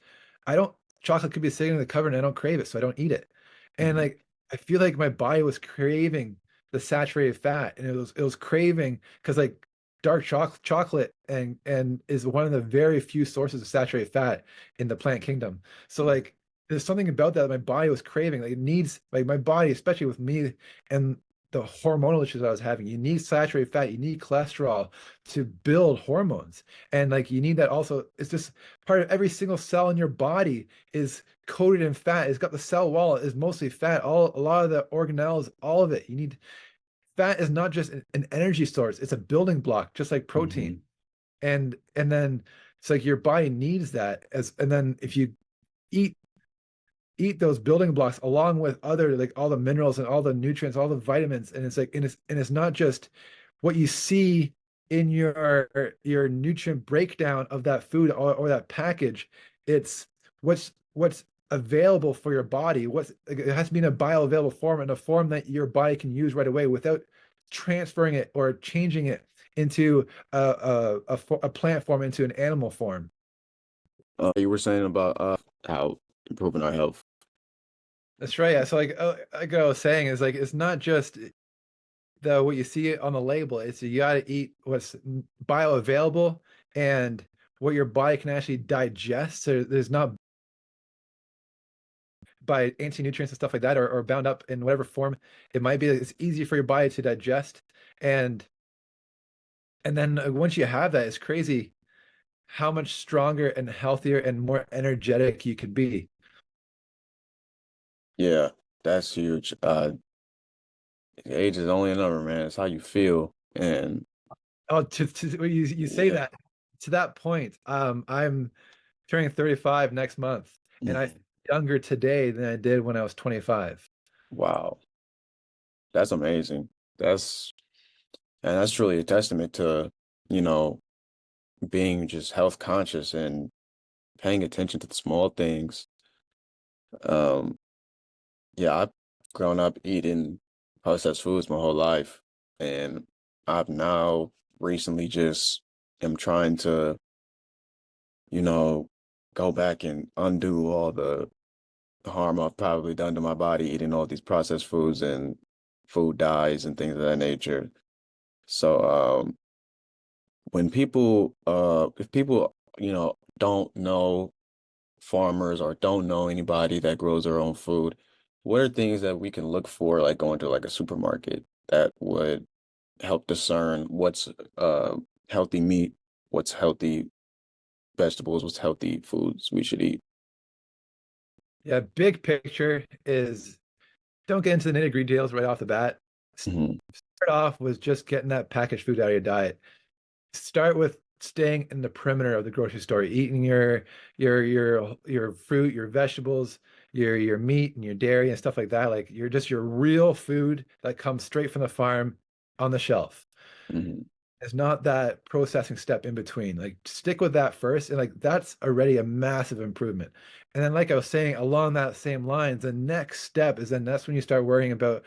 I don't chocolate could be sitting in the cupboard and I don't crave it, so I don't eat it. And Mhm. like I feel like my body was craving the saturated fat and it was craving because like dark chocolate and is one of the very few sources of saturated fat in the plant kingdom. So like there's something about that my body was craving. Like it needs like my body, especially with me and the hormonal issues I was having, you need saturated fat, you need cholesterol to build hormones. And like you need that also, it's just part of every single cell in your body is coated in fat. It's got the cell wall is mostly fat. A lot of the organelles, all of it. You need fat is not just an energy source, it's a building block, just like protein. Mhm. And then it's like your body needs that as and then if you eat eat those building blocks along with other like all the minerals and all the nutrients, all the vitamins, and it's like and it's not just what you see in your nutrient breakdown of that food or that package. It's what's available for your body. What's it has to be in a bioavailable form, in a form that your body can use right away without transferring it or changing it into a plant form into an animal form. You were saying about how improving our health. That's right. Yeah. So like I was saying is like it's not just the what you see on the label. It's you got to eat what's bioavailable and what your body can actually digest. So there's not by anti-nutrients and stuff like that or bound up in whatever form it might be. It's easy for your body to digest. And and then once you have that, it's crazy how much stronger and healthier and more energetic you could be. Yeah, that's huge. Age is only a number, man. It's how you feel. And Oh, to you say yeah. that to that point, I'm turning 35 next month, and I feel Mhm. younger today than I did when I was 25. Wow. That's amazing. That's and that's truly a testament to, you know, being just health conscious and paying attention to the small things. Um, yeah, I've grown up eating processed foods my whole life, and I've now recently just am trying to, you know, go back and undo all the harm I've probably done to my body eating all these processed foods and food dyes and things of that nature. So, when people, if people, don't know farmers or don't know anybody that grows their own food, what are things that we can look for, like going to like a supermarket that would help discern what's healthy meat, what's healthy vegetables, what's healthy foods we should eat? Yeah, big picture is don't get into the nitty-gritty details right off the bat. Hmm. Start off with just getting that packaged food out of your diet. staying in the perimeter of the grocery store, eating your fruit, your vegetables, your meat and your dairy and stuff like that. Like you're just your real food that comes straight from the farm on the shelf. Hmm. It's not that processing step in between. Like stick with that first, and like that's already a massive improvement. And then, like I was saying, along that same lines, the next step is then that's when you start worrying about,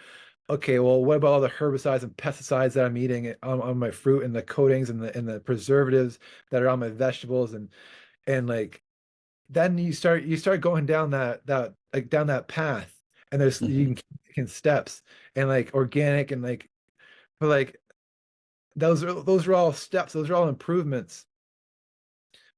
okay, well, what about all the herbicides and pesticides that I'm eating on my fruit and the coatings and the preservatives that are on my vegetables and like then you start going down that like down that path, and there's you Hmm. can keep taking steps and like organic and like but like those are all steps, those are all improvements.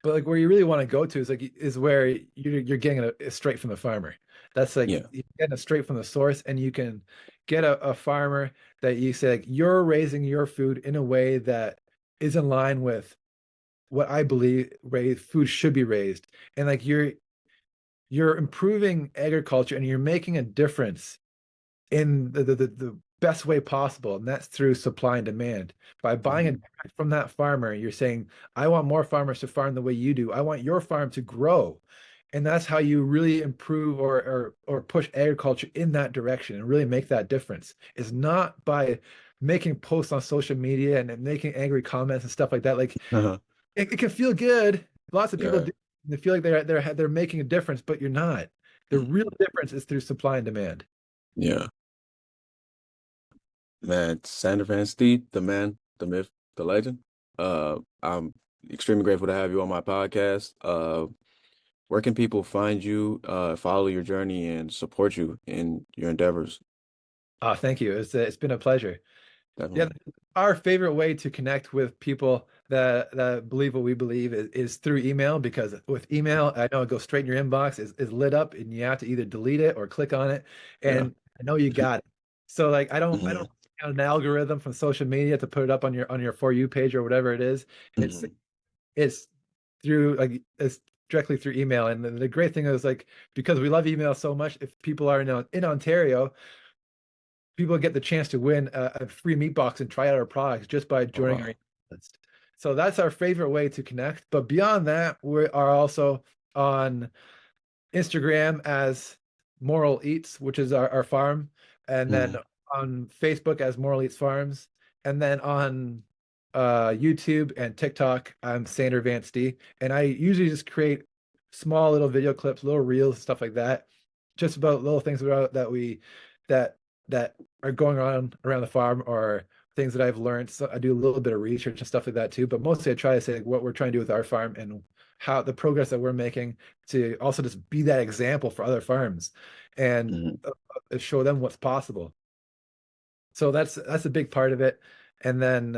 But like where you really want to go to is like is where you're getting it straight from the farmer. That's like Yeah. you're getting it straight from the source, and you can get a farmer that you say like you're raising your food in a way that is in line with what I believe food should be raised. And like you're improving agriculture and you're making a difference in the best way possible, and that's through supply and demand. By buying it Hmm. from that farmer, you're saying, I want more farmers to farm the way you do. I want your farm to grow. And that's how you really improve or push agriculture in that direction and really make that difference. Is not by making posts on social media and making angry comments and stuff like that. Like Uh-huh. it can feel good. Lots of people Yeah. do. They feel like they're making a difference, but you're not. The real Mhm. difference is through supply and demand. Yeah. Man, Sander Van Stee, the man, the myth, the legend. I'm extremely grateful to have you on my podcast. Where can people find you, follow your journey, and support you in your endeavors? Oh, thank you. It's been a pleasure. Yeah, Definitely. our favorite way to connect with people that believe what we believe is through email, because with email, I know it goes straight in your inbox, is lit up, and you have to either delete it or click on it. Yeah. And I know you got it. So like I don't Hmm. have an algorithm from social media to put it up on your For You page or whatever it is. It's Hmm. it's through like it's directly through email. And the great thing is like because we love email so much, if people are in Ontario, people get the chance to win a free meat box and try out our products just by Oh, joining our email wow. list. So that's our favorite way to connect. But beyond that, we are also on Instagram as Moral Eats, which is our farm, and then Hmm. on Facebook as Moral Eats Farms, and then on YouTube and TikTok, I'm Sander Van Stee, and I usually just create small little video clips, little reels, stuff like that, just about little things about that that are going on around the farm or things that I've learned. So I do a little bit of research and stuff like that too, but mostly I try to say like, what we're trying to do with our farm and how the progress that we're making to also just be that example for other farms and Hmm. show them what's possible. So that's a big part of it. And then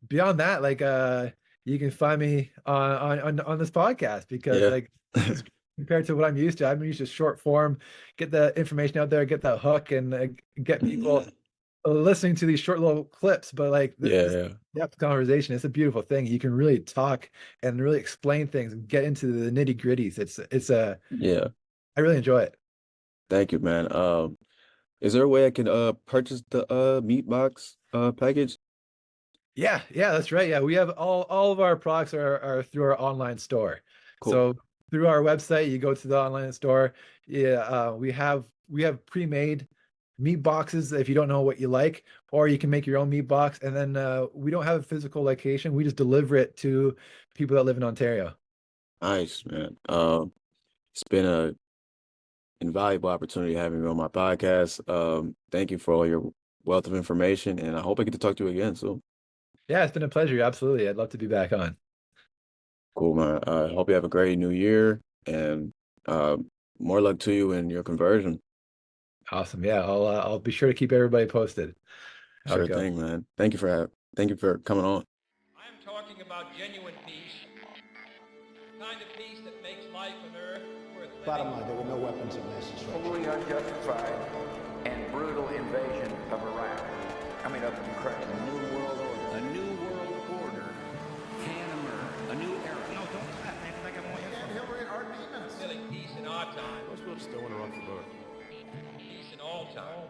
beyond that, like you can find me on this podcast because Yeah. like it's compared to what I'm used to. I'm used to short form, get the information out there, get that hook, and get people Hmm. listening to these short little clips. But like Yeah, this yeah, depth conversation, it's a beautiful thing. You can really talk and really explain things and get into the nitty gritties. It's a yeah. I really enjoy it. Thank you, man. Is there a way I can purchase the meat box package? Yeah, that's right. Yeah, we have all of our products are through our online store. Cool. So through our website, you go to the online store. Yeah, we have pre-made meat boxes if you don't know what you like, or you can make your own meat box. And then we don't have a physical location. We just deliver it to people that live in Ontario. Nice, man. It's been a invaluable opportunity having you on my podcast. Thank you for all your wealth of information, and I hope I get to talk to you again soon. Yeah, it's been a pleasure. Absolutely. I'd love to be back on. Cool, man. I hope you have a great new year, and uh, more luck to you in your conversion. Awesome. Yeah, I'll be sure to keep everybody posted how it Sure goes. thing, man. Thank you for coming on. I'm talking about genuine peace, the kind of peace that makes life on earth worth living. Bottom line, there were no weapons of mass destruction. Totally unjustified and brutal invasion of Iraq. Of Ukraine. A new world order. A new world order can emerge. A new era. No, don't clap, man, 'cause I got more info. And Hillary are demons. Feeling peace in our time, Most people still want to run for vote. peace in all time.